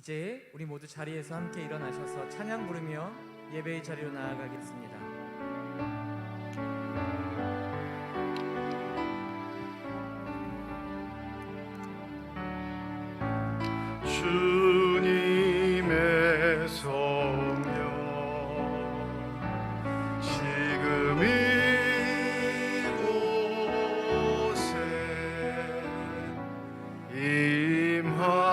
이제 우리 모두 자리에서 함께 일어나셔서 찬양 부르며 예배의 자리로 나아가겠습니다. 주님의 성령 지금 이곳에 임하소서.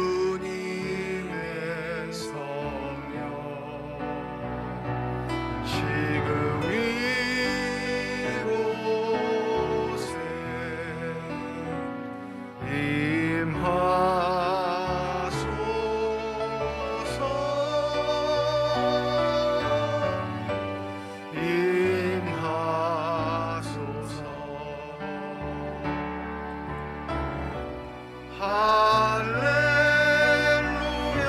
주님의 성령 지금 이곳에 임하소서. 할렐루야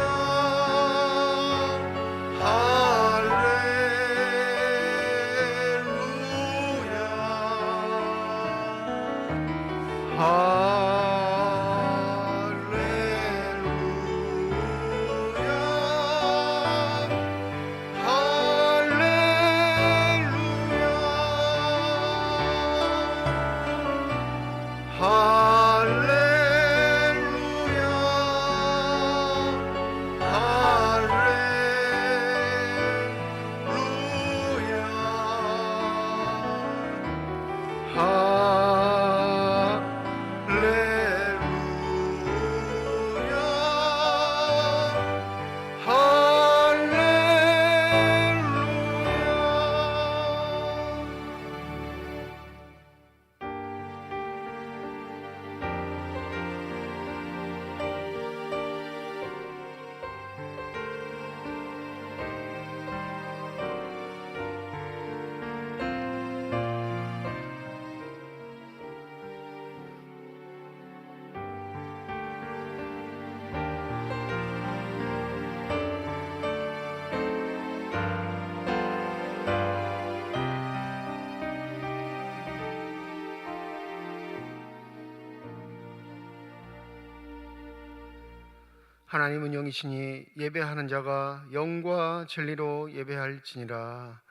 하나님은 영이시니 예배하는 자가 영과 진리로 예배할지니라.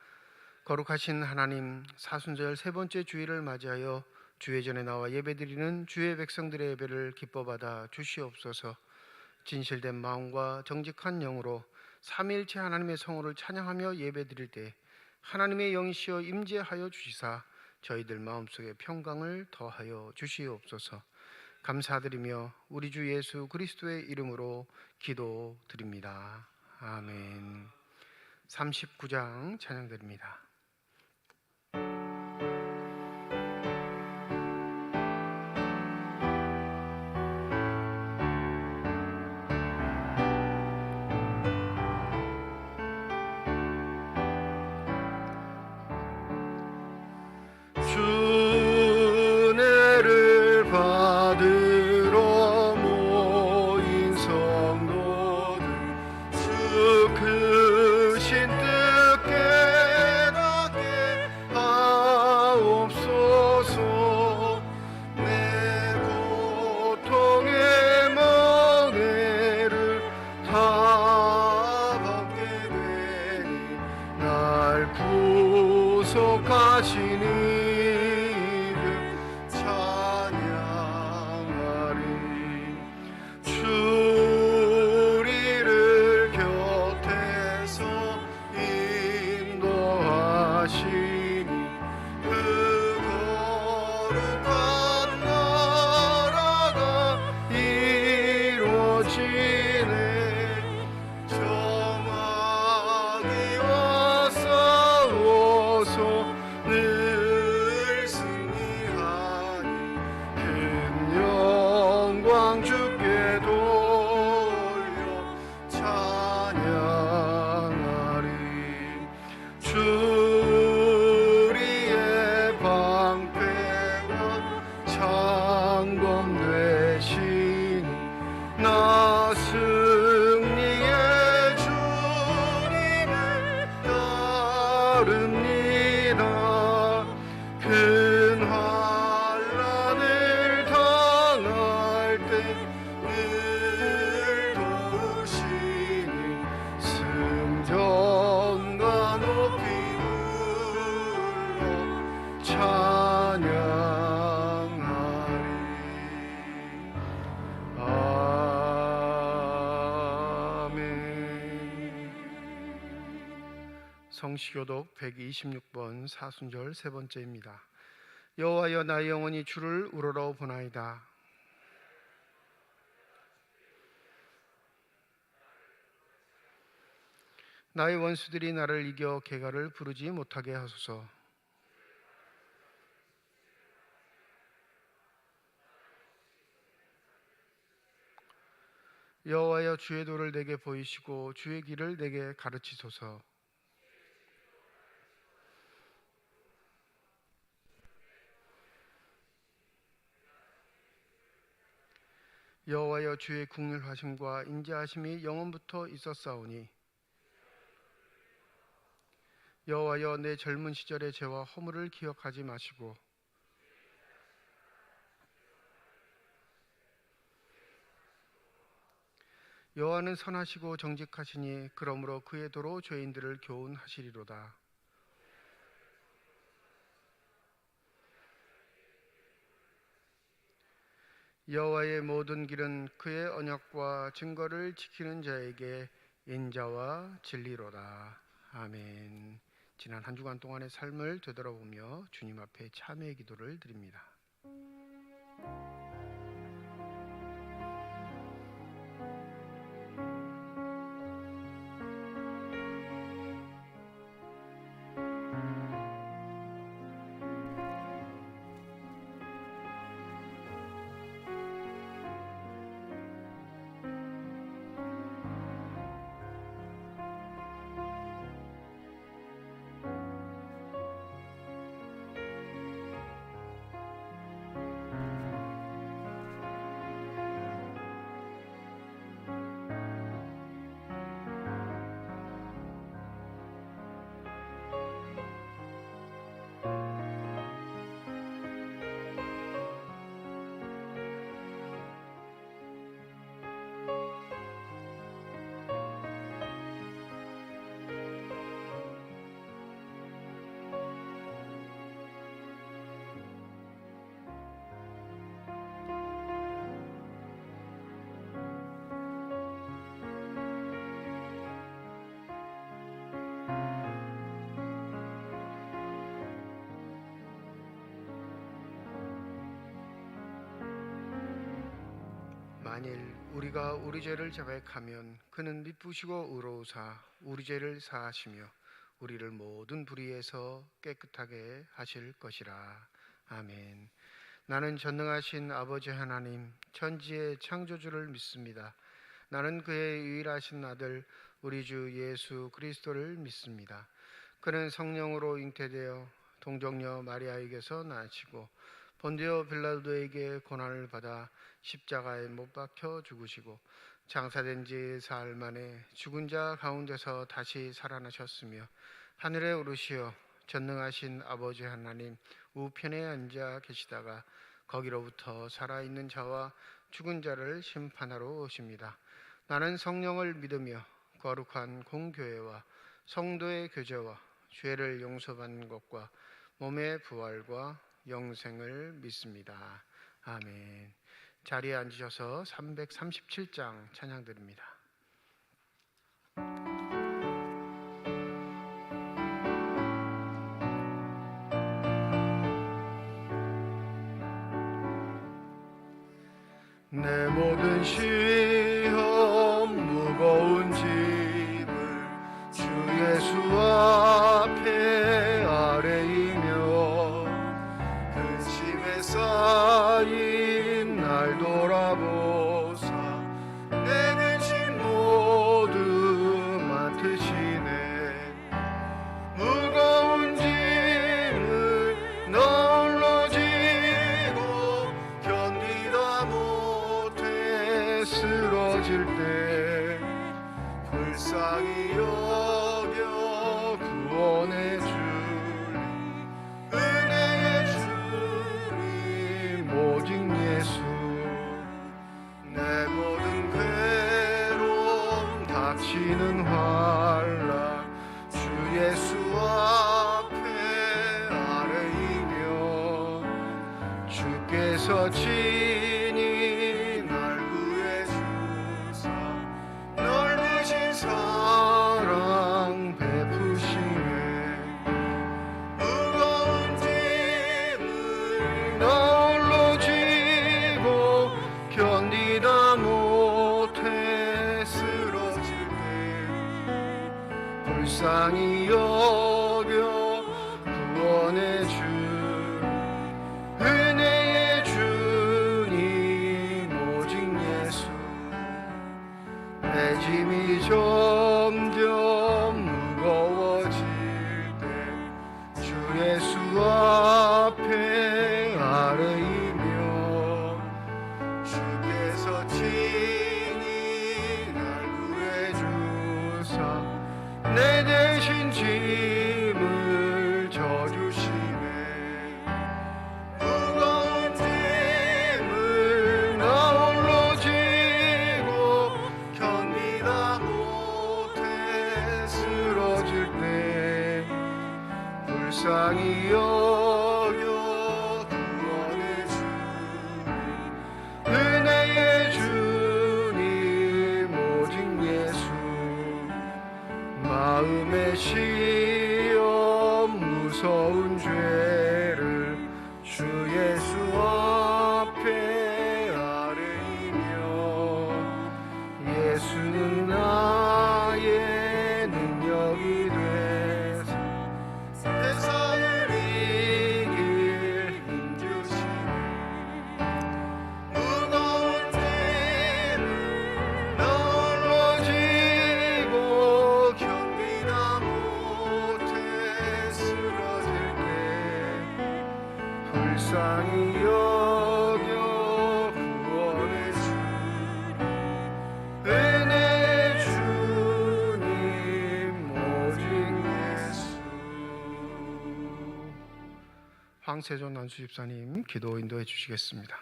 거룩하신 하나님, 사순절 세 번째 주일을 맞이하여 주의 전에 나와 예배드리는 주의 백성들의 예배를 기뻐받아 주시옵소서. 진실된 마음과 정직한 영으로 삼위일체 하나님의 성호를 찬양하며 예배드릴 때 하나님의 영이시여 임재하여 주시사 저희들 마음속에 평강을 더하여 주시옵소서. 감사드리며 우리 주 예수 그리스도의 이름으로 기도드립니다. 아멘. 39장 찬양드립니다. 주례를 받으러 모인 성도들 주 크신 뜻 깨닫게 하옵소서. 내 고통의 멍에를 다 받게 되니 날 구속하시니 주리를 곁에서 인도하시니 그 거룩한 나라가 이루어지네. 정확히 싸워서 늘 승리하니 큰 영광 주께 돌려 찬양하리. 주리의 방패와 창검 되시니 나 승리의 주 늘 도우시니 승전과 높이 불러 찬양하리. 아멘. 성시교독 126번 사순절 세 번째입니다. 여호와여, 나의 영혼이 주를 우러러 보나이다. 나의 원수들이 나를 이겨 개가를 부르지 못하게 하소서. 여호와여, 주의 도를 내게 보이시고 주의 길을 내게 가르치소서. 여호와여, 주의 국률하심과 인자하심이 영원부터 있었사오니 여호와여, 내 젊은 시절의 죄와 허물을 기억하지 마시고 여호와는 선하시고 정직하시니 그러므로 그의 도로 죄인들을 교훈하시리로다. 여호와의 모든 길은 그의 언약과 증거를 지키는 자에게 인자와 진리로다. 아멘. 지난 한 주간 동안의 삶을 되돌아보며 주님 앞에 참회의 기도를 드립니다. 만일 우리가 우리 죄를 자백하면 그는 미쁘시고 의로우사 우리 죄를 사하시며 우리를 모든 불의에서 깨끗하게 하실 것이라. 아멘. 나는 전능하신 아버지 하나님 천지의 창조주를 믿습니다. 나는 그의 유일하신 아들 우리 주 예수 그리스도를 믿습니다. 그는 성령으로 잉태되어 동정녀 마리아에게서 나시고 본디오 빌라도에게 고난을 받아 십자가에 못 박혀 죽으시고 장사된 지 사흘 만에 죽은 자 가운데서 다시 살아나셨으며 하늘에 오르시어 전능하신 아버지 하나님 우편에 앉아 계시다가 거기로부터 살아있는 자와 죽은 자를 심판하러 오십니다. 나는 성령을 믿으며 거룩한 공교회와 성도의 교제와 죄를 용서받는 것과 몸의 부활과 영생을 믿습니다. 아멘. 자리에 앉으셔서 337장 찬양 드립니다. 내 모든 시험 무거운 짐을 주 예수 앞에 아뢰이며 근심에 쌓인 날 돌아보사 내 근심 모두 맡으시네. 무거운 짐을 널로 지고 견디다 못해 쓰러질 때 불쌍히 여겨 구원해 주리. 은혜의 주님 오직 예수 내 닥치는 환란 주 예수 앞에 아뢰이며 주께서 친히 날 구해 주사 넓으신 사랑 베푸시네 무거운 짐을 널로 지고 견디다 못해 쓰러질 때 불쌍히 여겨 구원해 주 은혜의 주님 오직 예수 내 짐이 점점 무거워질 때 주 예수 앞에 아뢰이며 주께서 친히 날 구해 주사 내 대신 짐을 져주시네 무거운 짐을 나 홀로 지고 견디다 못해 쓰러질 때 불쌍히 여겨 구원해 주님 은혜의 주님 오직 예수 마음의 시험 무서운 죄를 주 예수 앞에 아뢰이며 예수는 나의 능력이 되사 세상을 이길 힘주시네 무거운 짐을 널로 지고 견디다 못해 쓰러질 때 불쌍히 여겨 구원해 주님 은혜의 주님 오직 예수 황세존 난수 집사님 기도 인도해 주시겠습니다.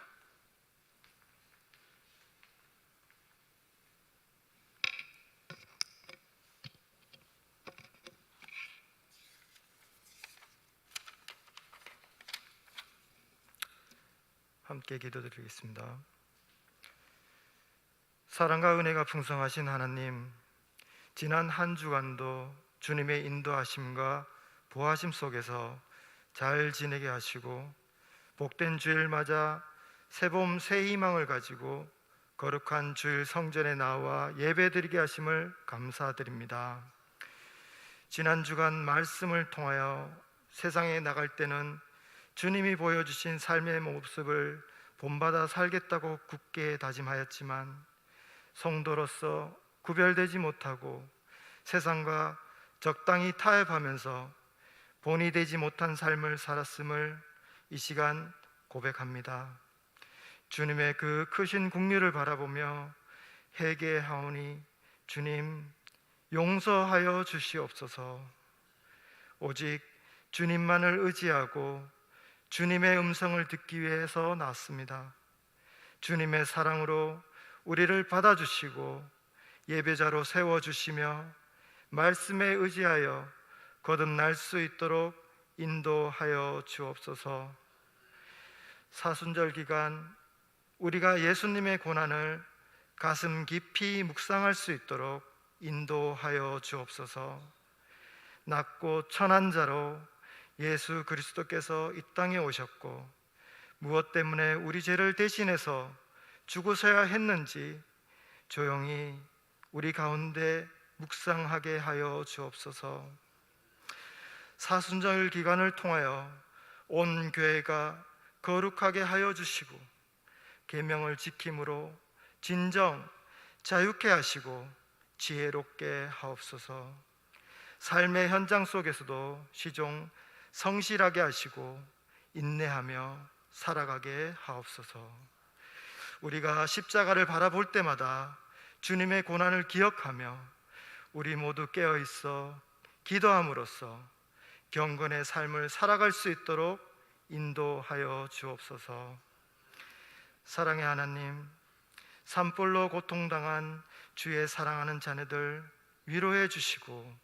함께 기도드리겠습니다. 사랑과 은혜가 풍성하신 하나님, 지난 한 주간도 주님의 인도하심과 보호하심 속에서 잘 지내게 하시고 복된 주일 맞아 새봄 새 희망을 가지고 거룩한 주일 성전에 나와 예배드리게 하심을 감사드립니다. 지난 주간 말씀을 통하여 세상에 나갈 때는 주님이 보여주신 삶의 모습을 본받아 살겠다고 굳게 다짐하였지만 성도로서 구별되지 못하고 세상과 적당히 타협하면서 본이 되지 못한 삶을 살았음을 이 시간 고백합니다. 주님의 그 크신 긍휼을 바라보며 회개하오니 주님 용서하여 주시옵소서. 오직 주님만을 의지하고 주님의 음성을 듣기 위해서 나왔습니다. 주님의 사랑으로 우리를 받아주시고 예배자로 세워주시며 말씀에 의지하여 거듭날 수 있도록 인도하여 주옵소서. 사순절 기간 우리가 예수님의 고난을 가슴 깊이 묵상할 수 있도록 인도하여 주옵소서. 낮고 천한 자로 예수 그리스도께서 이 땅에 오셨고 무엇 때문에 우리 죄를 대신해서 죽으셔야 했는지 조용히 우리 가운데 묵상하게 하여 주옵소서. 사순절 기간을 통하여 온 교회가 거룩하게 하여 주시고 계명을 지킴으로 진정 자유케 하시고 지혜롭게 하옵소서. 삶의 현장 속에서도 시종 성실하게 하시고 인내하며 살아가게 하옵소서. 우리가 십자가를 바라볼 때마다 주님의 고난을 기억하며 우리 모두 깨어있어 기도함으로써 경건의 삶을 살아갈 수 있도록 인도하여 주옵소서. 사랑의 하나님, 산불로 고통당한 주의 사랑하는 자녀들 위로해 주시고,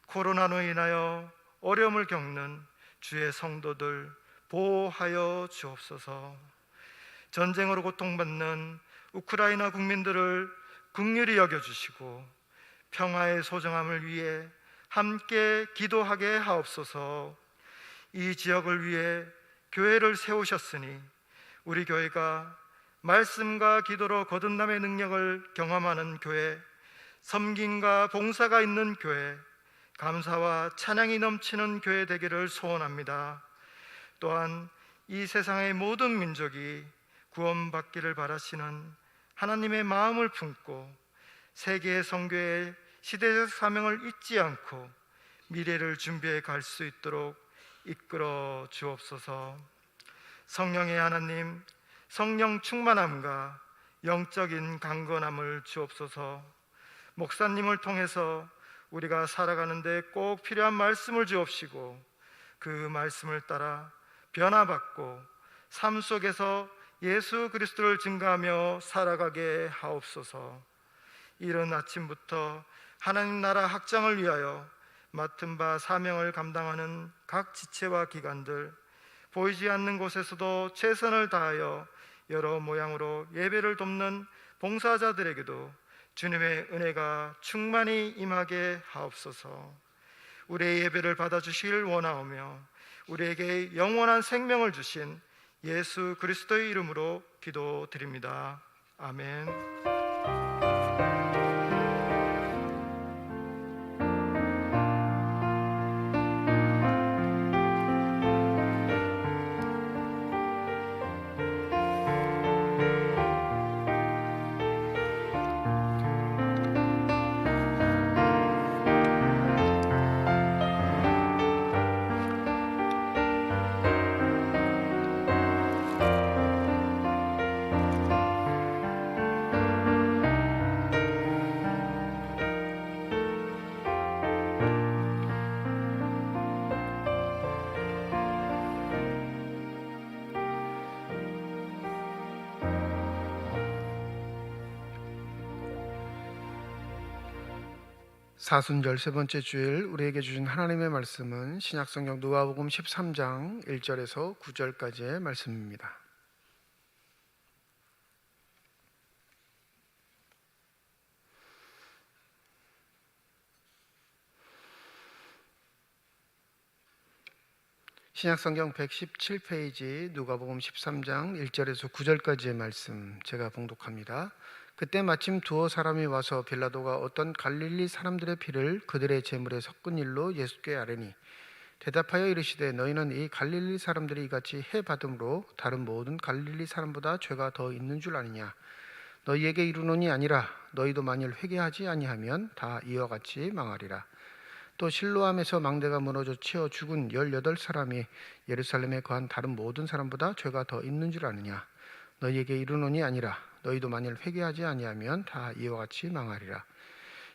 코로나로 인하여 어려움을 겪는 주의 성도들 보호하여 주옵소서. 전쟁으로 고통받는 우크라이나 국민들을 긍휼히 여겨주시고 평화의 소정함을 위해 함께 기도하게 하옵소서. 이 지역을 위해 교회를 세우셨으니 우리 교회가 말씀과 기도로 거듭남의 능력을 경험하는 교회, 섬김과 봉사가 있는 교회, 감사와 찬양이 넘치는 교회 되기를 소원합니다. 또한 이 세상의 모든 민족이 구원받기를 바라시는 하나님의 마음을 품고 세계의 선교의 시대적 사명을 잊지 않고 미래를 준비해 갈 수 있도록 이끌어 주옵소서. 성령의 하나님, 성령 충만함과 영적인 강건함을 주옵소서. 목사님을 통해서 우리가 살아가는데 꼭 필요한 말씀을 주옵시고 그 말씀을 따라 변화받고 삶 속에서 예수 그리스도를 증거하며 살아가게 하옵소서. 이른 아침부터 하나님 나라 확장을 위하여 맡은 바 사명을 감당하는 각 지체와 기관들, 보이지 않는 곳에서도 최선을 다하여 여러 모양으로 예배를 돕는 봉사자들에게도 주님의 은혜가 충만히 임하게 하옵소서. 우리의 예배를 받아주시길 원하오며 우리에게 영원한 생명을 주신 예수 그리스도의 이름으로 기도드립니다. 아멘. 사순절 세 번째 주일 우리에게 주신 하나님의 말씀은 신약성경 누가복음 13장 1절에서 9절까지의 말씀입니다. 신약성경 117페이지 누가복음 13장 1절에서 9절까지의 말씀 제가 봉독합니다. 그때 마침 두어 사람이 와서 빌라도가 어떤 갈릴리 사람들의 피를 그들의 제물에 섞은 일로 예수께 아뢰니 대답하여 이르시되 너희는 이 갈릴리 사람들이 이같이 해 받음으로 다른 모든 갈릴리 사람보다 죄가 더 있는 줄 아느냐. 너희에게 이르노니 아니라 너희도 만일 회개하지 아니하면 다 이와 같이 망하리라. 또 실로암에서 망대가 무너져 치어 죽은 18사람이 예루살렘에 거한 다른 모든 사람보다 죄가 더 있는 줄 아느냐. 너희에게 이르노니 아니라 너희도 만일 회개하지 아니하면 다 이와 같이 망하리라.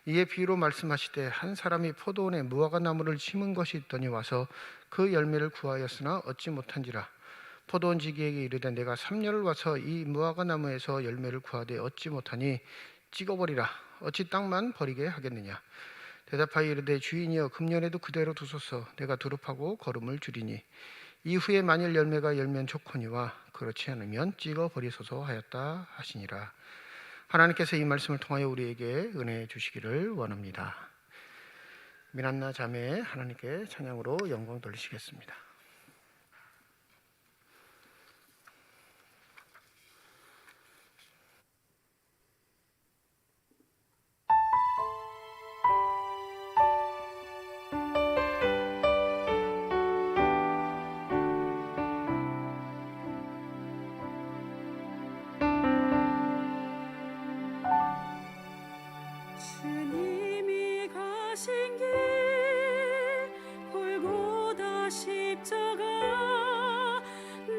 이에 비유로 말씀하시되 한 사람이 포도원에 무화과 나무를 심은 것이 있더니 와서 그 열매를 구하였으나 얻지 못한지라. 포도원 지기에게 이르되 내가 3년을 와서 이 무화과 나무에서 열매를 구하되 얻지 못하니 찍어버리라. 어찌 땅만 버리게 하겠느냐. 대답하여 이르되 주인이여 금년에도 그대로 두소서. 내가 두릅하고 거름을 줄이니 이후에 만일 열매가 열면 좋거니와 그렇지 않으면 찍어 버리소서 하였다 하시니라. 하나님께서 이 말씀을 통하여 우리에게 은혜 주시기를 원합니다. 미란나 자매 하나님께 찬양으로 영광 돌리시겠습니다. 주님이 가신 길 골고다 십자가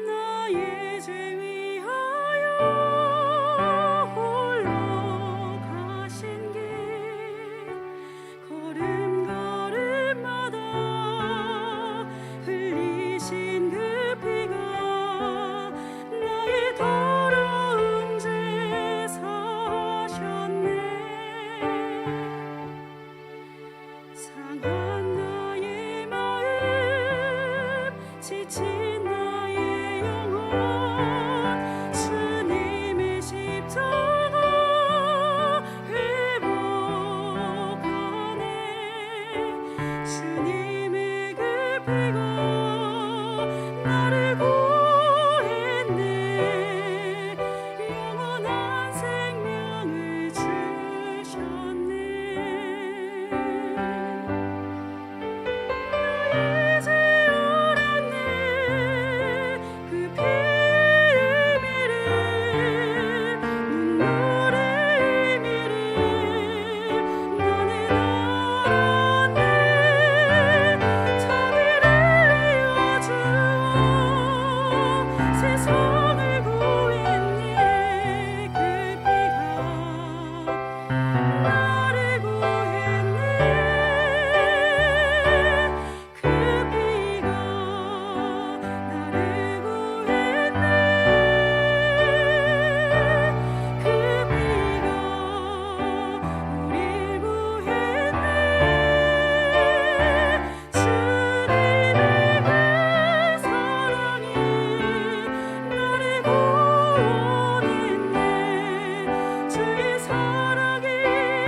나의 죄 위하여 홀로 가신 길 걸음걸음마다 흘리신 그 피가 나의 더러운 죄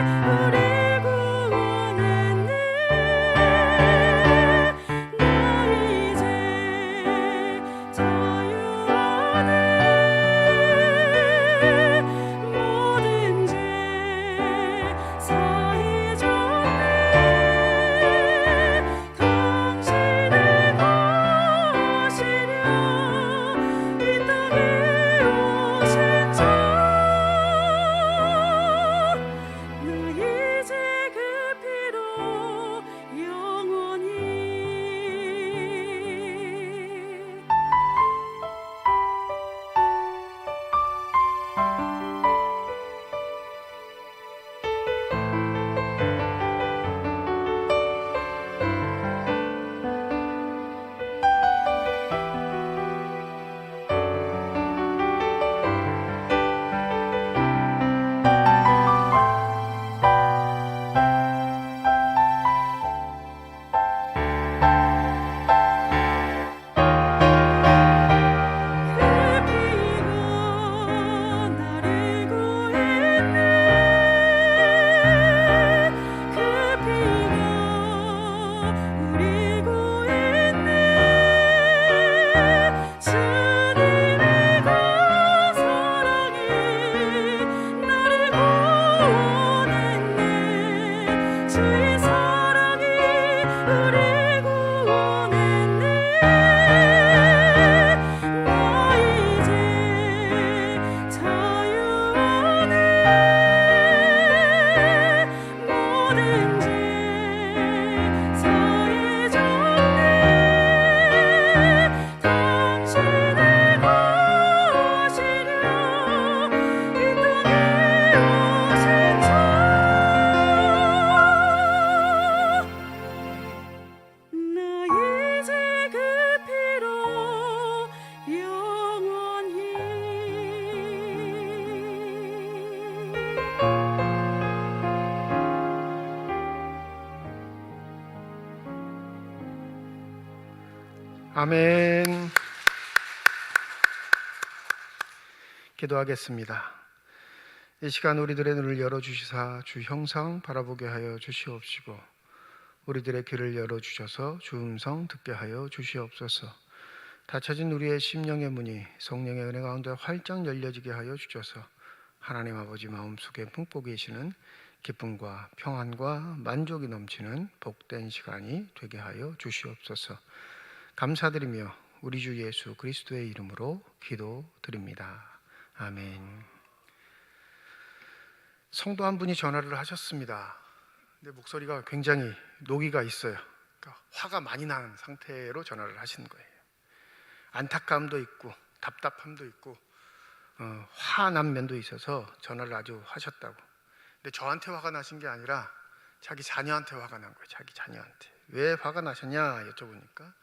우리 구원했네. 나 이제 자유하네. 모든 죄 사해졌네. 당신의 것이냐 이 땅에 오신 자. 나 이제 그 피로 영원히 그 피가 나를 구했네. 그 피가 우리 구했네. 주님의 그 사랑이 나를 구원했네. 주의 사랑이 우리 구원했네. 나 이제 자유하네. 모든 죄 사해졌네. 당신의 것이냐 이 땅에 오신 자. 나 이제 그 피로 영원히 아멘. 기도하겠습니다. 이 시간 우리들의 눈을 열어주시사 주 형상 바라보게 하여 주시옵시고 우리들의 귀를 열어주셔서 주 음성 듣게 하여 주시옵소서. 닫혀진 우리의 심령의 문이 성령의 은혜 가운데 활짝 열려지게 하여 주셔서 하나님 아버지 마음속에 품고 계시는 기쁨과 평안과 만족이 넘치는 복된 시간이 되게 하여 주시옵소서. 감사드리며 우리 주 예수 그리스도의 이름으로 기도드립니다. 아멘. 성도 한 분이 전화를 하셨습니다. 근데 목소리가 굉장히 노기가 있어요. 그러니까 화가 많이 나는 상태로 전화를 하신 거예요. 안타까움도 있고 답답함도 있고 화난 면도 있어서 전화를 아주 하셨다고. 근데 저한테 화가 나신 게 아니라 자기 자녀한테 화가 난 거예요. 자기 자녀한테. 왜 화가 나셨냐 여쭤보니까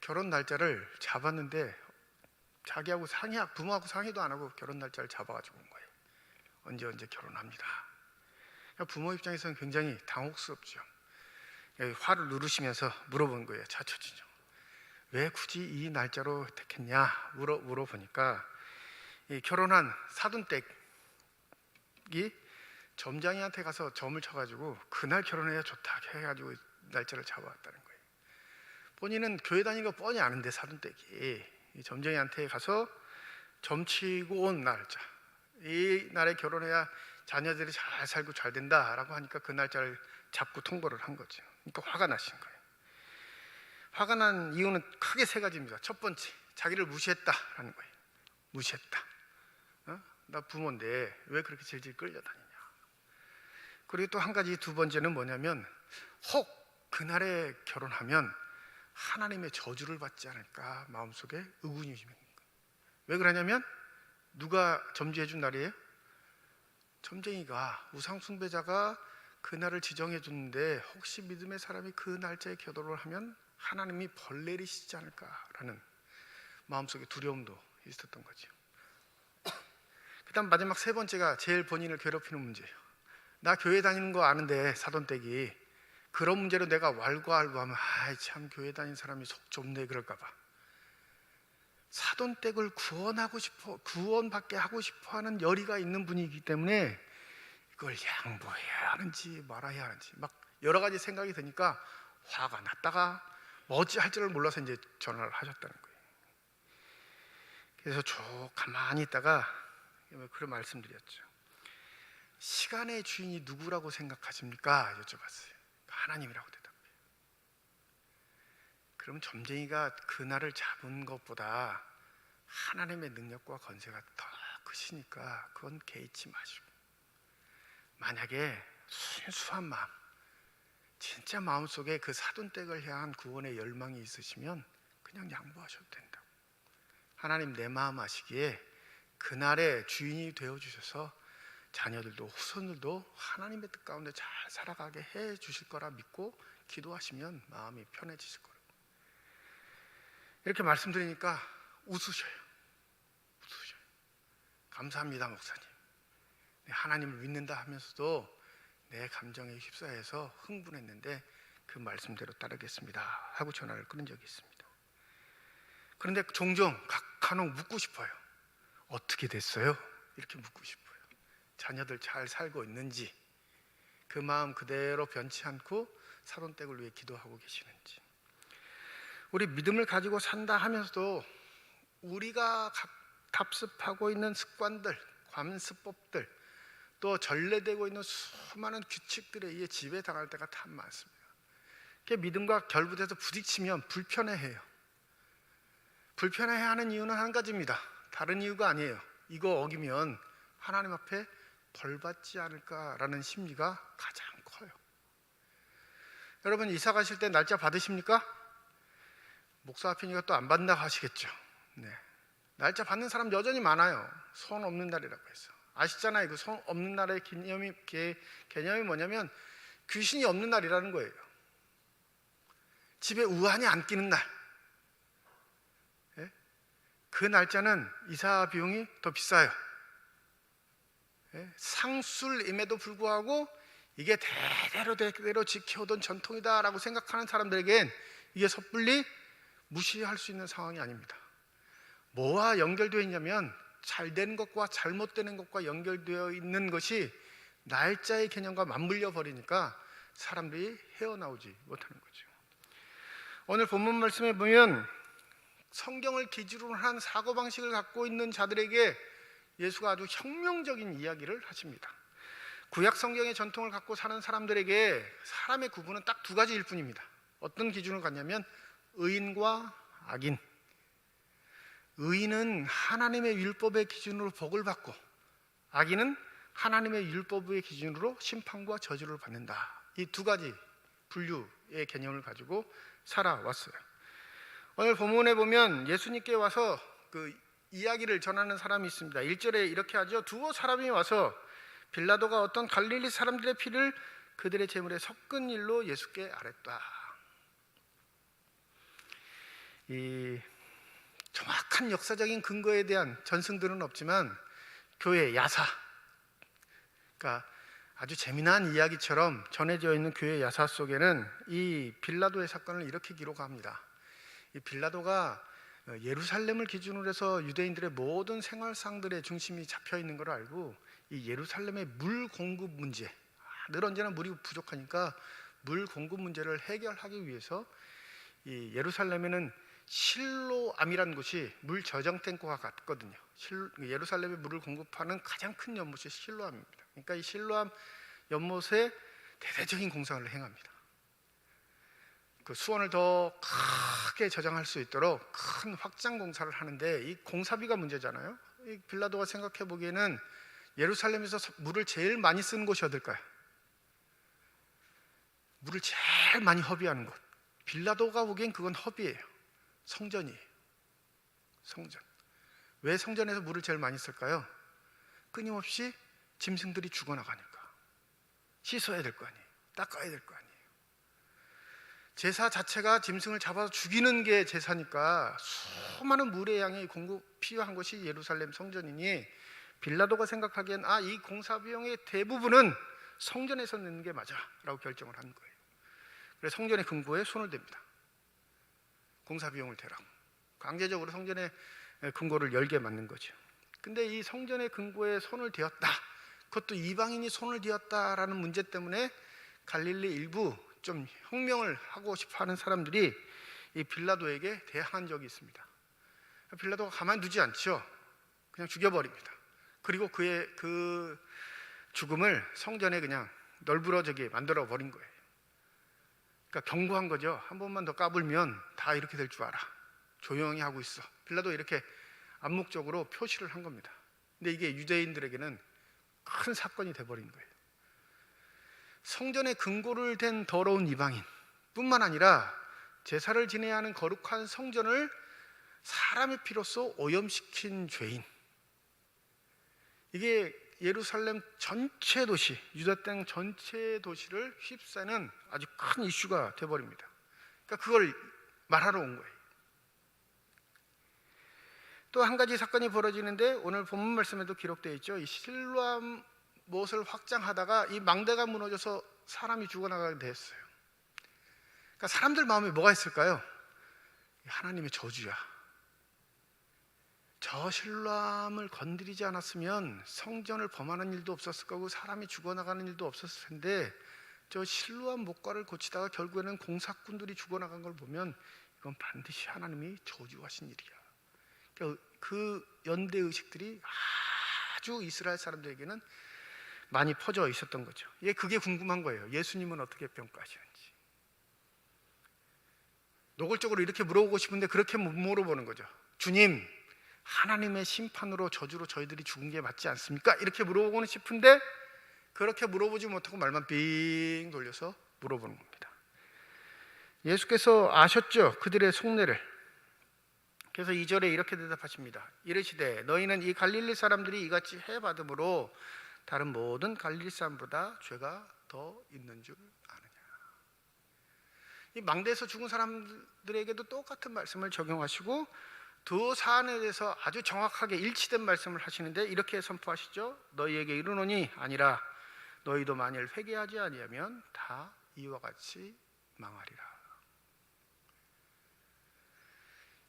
결혼 날짜를 잡았는데 자기하고 부모하고 상의도 안 하고 결혼 날짜를 잡아가지고 온 거예요. 언제 결혼합니다. 그러니까 부모 입장에서는 굉장히 당혹스럽죠. 화를 누르시면서 물어본 거예요. 자처지죠. 왜 굳이 이 날짜로 택했냐 물어보니까 이 결혼한 사돈댁이 점장이한테 가서 점을 쳐가지고 그날 결혼해야 좋다 해가지고 날짜를 잡아왔다는 거예요. 본인은 교회 다니는 거 뻔히 아는데 사돈댁이 이 점쟁이한테 가서 점치고 온 날짜, 이 날에 결혼해야 자녀들이 잘 살고 잘 된다라고 하니까 그 날짜를 잡고 통보를 한 거죠. 그러니까 화가 나신 거예요. 화가 난 이유는 크게 세 가지입니다. 첫 번째, 자기를 무시했다라는 거예요. 무시했다. 나 부모인데 왜 그렇게 질질 끌려다니냐. 그리고 또 한 가지, 두 번째는 뭐냐면 혹 그날에 결혼하면 하나님의 저주를 받지 않을까 마음속에 의구심이 있는 거예요. 왜 그러냐면 누가 점지해 준 날이에요? 점쟁이가, 우상 숭배자가 그날을 지정해 줬는데 혹시 믿음의 사람이 그 날짜에 기도를 하면 하나님이 벌 내리시지 않을까라는 마음속에 두려움도 있었던 거죠. 그 다음 마지막 세 번째가 제일 본인을 괴롭히는 문제예요. 나 교회 다니는 거 아는데 사돈댁이 그런 문제로 내가 왈가왈부하면 아이 참 교회 다니는 사람이 속 좁네 그럴까 봐. 사돈댁을 구원받게 하고 싶어하는 열의가 있는 분이기 때문에 이걸 양보해야 하는지 말아야 하는지 막 여러 가지 생각이 드니까 화가 났다가 뭐 어찌할 줄을 몰라서 이제 전화를 하셨다는 거예요. 그래서 쭉 가만히 있다가 그런 말씀드렸죠. 시간의 주인이 누구라고 생각하십니까? 여쭤봤어요. 하나님이라고 대답해요. 그럼 점쟁이가 그날을 잡은 것보다 하나님의 능력과 권세가 더 크시니까 그건 개의치 마시고, 만약에 순수한 마음, 진짜 마음속에 그 사돈댁을 향한 구원의 열망이 있으시면 그냥 양보하셔도 된다고. 하나님 내 마음 아시기에 그날의 주인이 되어주셔서 자녀들도 후손들도 하나님의 뜻 가운데 잘 살아가게 해 주실 거라 믿고 기도하시면 마음이 편해지실 거라고. 이렇게 말씀드리니까 웃으셔요. 감사합니다 목사님. 하나님을 믿는다 하면서도 내 감정에 휩싸여서 흥분했는데 그 말씀대로 따르겠습니다 하고 전화를 끊은 적이 있습니다. 그런데 종종 간혹 묻고 싶어요. 어떻게 됐어요? 이렇게 묻고 싶어요. 자녀들 잘 살고 있는지, 그 마음 그대로 변치 않고 사돈댁을 위해 기도하고 계시는지. 우리 믿음을 가지고 산다 하면서도 우리가 답습하고 있는 습관들, 관습법들, 또 전래되고 있는 수많은 규칙들에 의해 지배당할 때가 참 많습니다. 믿음과 결부돼서 부딪히면 불편해해요. 불편해하는 이유는 한 가지입니다. 다른 이유가 아니에요. 이거 어기면 하나님 앞에 벌 받지 않을까라는 심리가 가장 커요. 여러분 이사 가실 때 날짜 받으십니까? 목사 앞이니까 또 안 받는다고 하시겠죠. 네. 날짜 받는 사람 여전히 많아요. 손 없는 날이라고 해서. 아시잖아요. 그 손 없는 날의 개념이 뭐냐면 귀신이 없는 날이라는 거예요. 집에 우환이 안 끼는 날. 네? 그 날짜는 이사 비용이 더 비싸요. 네? 상술임에도 불구하고 이게 대대로 지켜오던 전통이다라고 생각하는 사람들에겐 이게 섣불리 무시할 수 있는 상황이 아닙니다. 뭐와 연결되어 있냐면 잘 되는 것과 잘못되는 것과 연결되어 있는 것이 날짜의 개념과 맞물려 버리니까 사람들이 헤어나오지 못하는 거죠. 오늘 본문 말씀에 보면 성경을 기준으로 한 사고방식을 갖고 있는 자들에게 예수가 아주 혁명적인 이야기를 하십니다. 구약 성경의 전통을 갖고 사는 사람들에게 사람의 구분은 딱 두 가지일 뿐입니다. 어떤 기준을 갖냐면 의인과 악인. 의인은 하나님의 율법의 기준으로 복을 받고, 악인은 하나님의 율법의 기준으로 심판과 저주를 받는다. 이 두 가지 분류의 개념을 가지고 살아왔어요. 오늘 본문에 보면 예수님께 와서 그 이야기를 전하는 사람이 있습니다. 1절에 이렇게 하죠. 두어 사람이 와서 빌라도가 어떤 갈릴리 사람들의 피를 그들의 제물에 섞은 일로 예수께 아랬다. 이 정확한 역사적인 근거에 대한 전승들은 없지만 교회 야사, 그러니까 아주 재미난 이야기처럼 전해져 있는 교회 야사 속에는 이 빌라도의 사건을 이렇게 기록합니다. 이 빌라도가 예루살렘을 기준으로 해서 유대인들의 모든 생활상들의 중심이 잡혀 있는 걸 알고 이 예루살렘의 물 공급 문제, 늘 언제나 물이 부족하니까 물 공급 문제를 해결하기 위해서 이 예루살렘에는 실로암이라는 곳이 물 저장 탱크와 같거든요. 예루살렘에 물을 공급하는 가장 큰 연못이 실로암입니다. 그러니까 이 실로암 연못에 대대적인 공사를 행합니다. 그 수원을 더 크게 저장할 수 있도록 큰 확장 공사를 하는데 이 공사비가 문제잖아요. 이 빌라도가 생각해 보기에는 예루살렘에서 물을 제일 많이 쓰는 곳이 어딜까요? 물을 제일 많이 허비하는 곳. 빌라도가 보기엔 그건 허비예요. 성전이에요. 성전. 왜 성전에서 물을 제일 많이 쓸까요? 끊임없이 짐승들이 죽어나가니까 씻어야 될 거 아니에요. 닦아야 될 거 아니에요. 제사 자체가 짐승을 잡아서 죽이는 게 제사니까 수많은 물의 양이 필요한 것이 예루살렘 성전이니 빌라도가 생각하기엔 이 공사 비용의 대부분은 성전에서 내는 게 맞아 라고 결정을 한 거예요. 그래서 성전의 금고에 손을 댑니다. 공사 비용을 대라고 강제적으로 성전의 금고를 열게 만든 거죠. 근데 이 성전의 금고에 손을 대었다, 그것도 이방인이 손을 뒤었다라는 문제 때문에 갈릴리 일부 좀 혁명을 하고 싶어하는 사람들이 이 빌라도에게 대항한 적이 있습니다. 빌라도가 가만히 두지 않죠. 그냥 죽여버립니다. 그리고 그의 그 죽음을 성전에 그냥 널브러지게 만들어 버린 거예요. 그러니까 경고한 거죠. 한 번만 더 까불면 다 이렇게 될 줄 알아. 조용히 하고 있어. 빌라도 이렇게 암묵적으로 표시를 한 겁니다. 근데 이게 유대인들에게는 큰 사건이 돼버린 거예요. 성전에 금고를 댄 더러운 이방인 뿐만 아니라 제사를 지내야 하는 거룩한 성전을 사람의 피로써 오염시킨 죄인, 이게 예루살렘 전체 도시, 유다 땅 전체 도시를 휩싸는 아주 큰 이슈가 돼버립니다. 그러니까 그걸 말하러 온 거예요. 또 한 가지 사건이 벌어지는데 오늘 본문 말씀에도 기록되어 있죠. 이 실로암 못을 확장하다가 이 망대가 무너져서 사람이 죽어나가게 됐어요. 그러니까 사람들 마음에 뭐가 있을까요? 하나님의 저주야. 저 실로암을 건드리지 않았으면 성전을 범하는 일도 없었을 거고 사람이 죽어나가는 일도 없었을 텐데, 저 실로암 못과를 고치다가 결국에는 공사꾼들이 죽어나간 걸 보면 이건 반드시 하나님이 저주하신 일이야. 그러니까 그 연대 의식들이 아주 이스라엘 사람들에게는 많이 퍼져 있었던 거죠. 그게 궁금한 거예요. 예수님은 어떻게 평가하시는지. 노골적으로 이렇게 물어보고 싶은데 그렇게 못 물어보는 거죠. 주님, 하나님의 심판으로 저주로 저희들이 죽은 게 맞지 않습니까? 이렇게 물어보고는 싶은데 그렇게 물어보지 못하고 말만 빙 돌려서 물어보는 겁니다. 예수께서 아셨죠? 그들의 속내를. 그래서 2절에 이렇게 대답하십니다. 이르시되 너희는 이 갈릴리 사람들이 이같이 해 받음으로 다른 모든 갈릴리 사람보다 죄가 더 있는 줄 아느냐. 이 망대에서 죽은 사람들에게도 똑같은 말씀을 적용하시고 두 사안에 대해서 아주 정확하게 일치된 말씀을 하시는데 이렇게 선포하시죠. 너희에게 이르노니 아니라 너희도 만일 회개하지 아니하면 다 이와 같이 망하리라.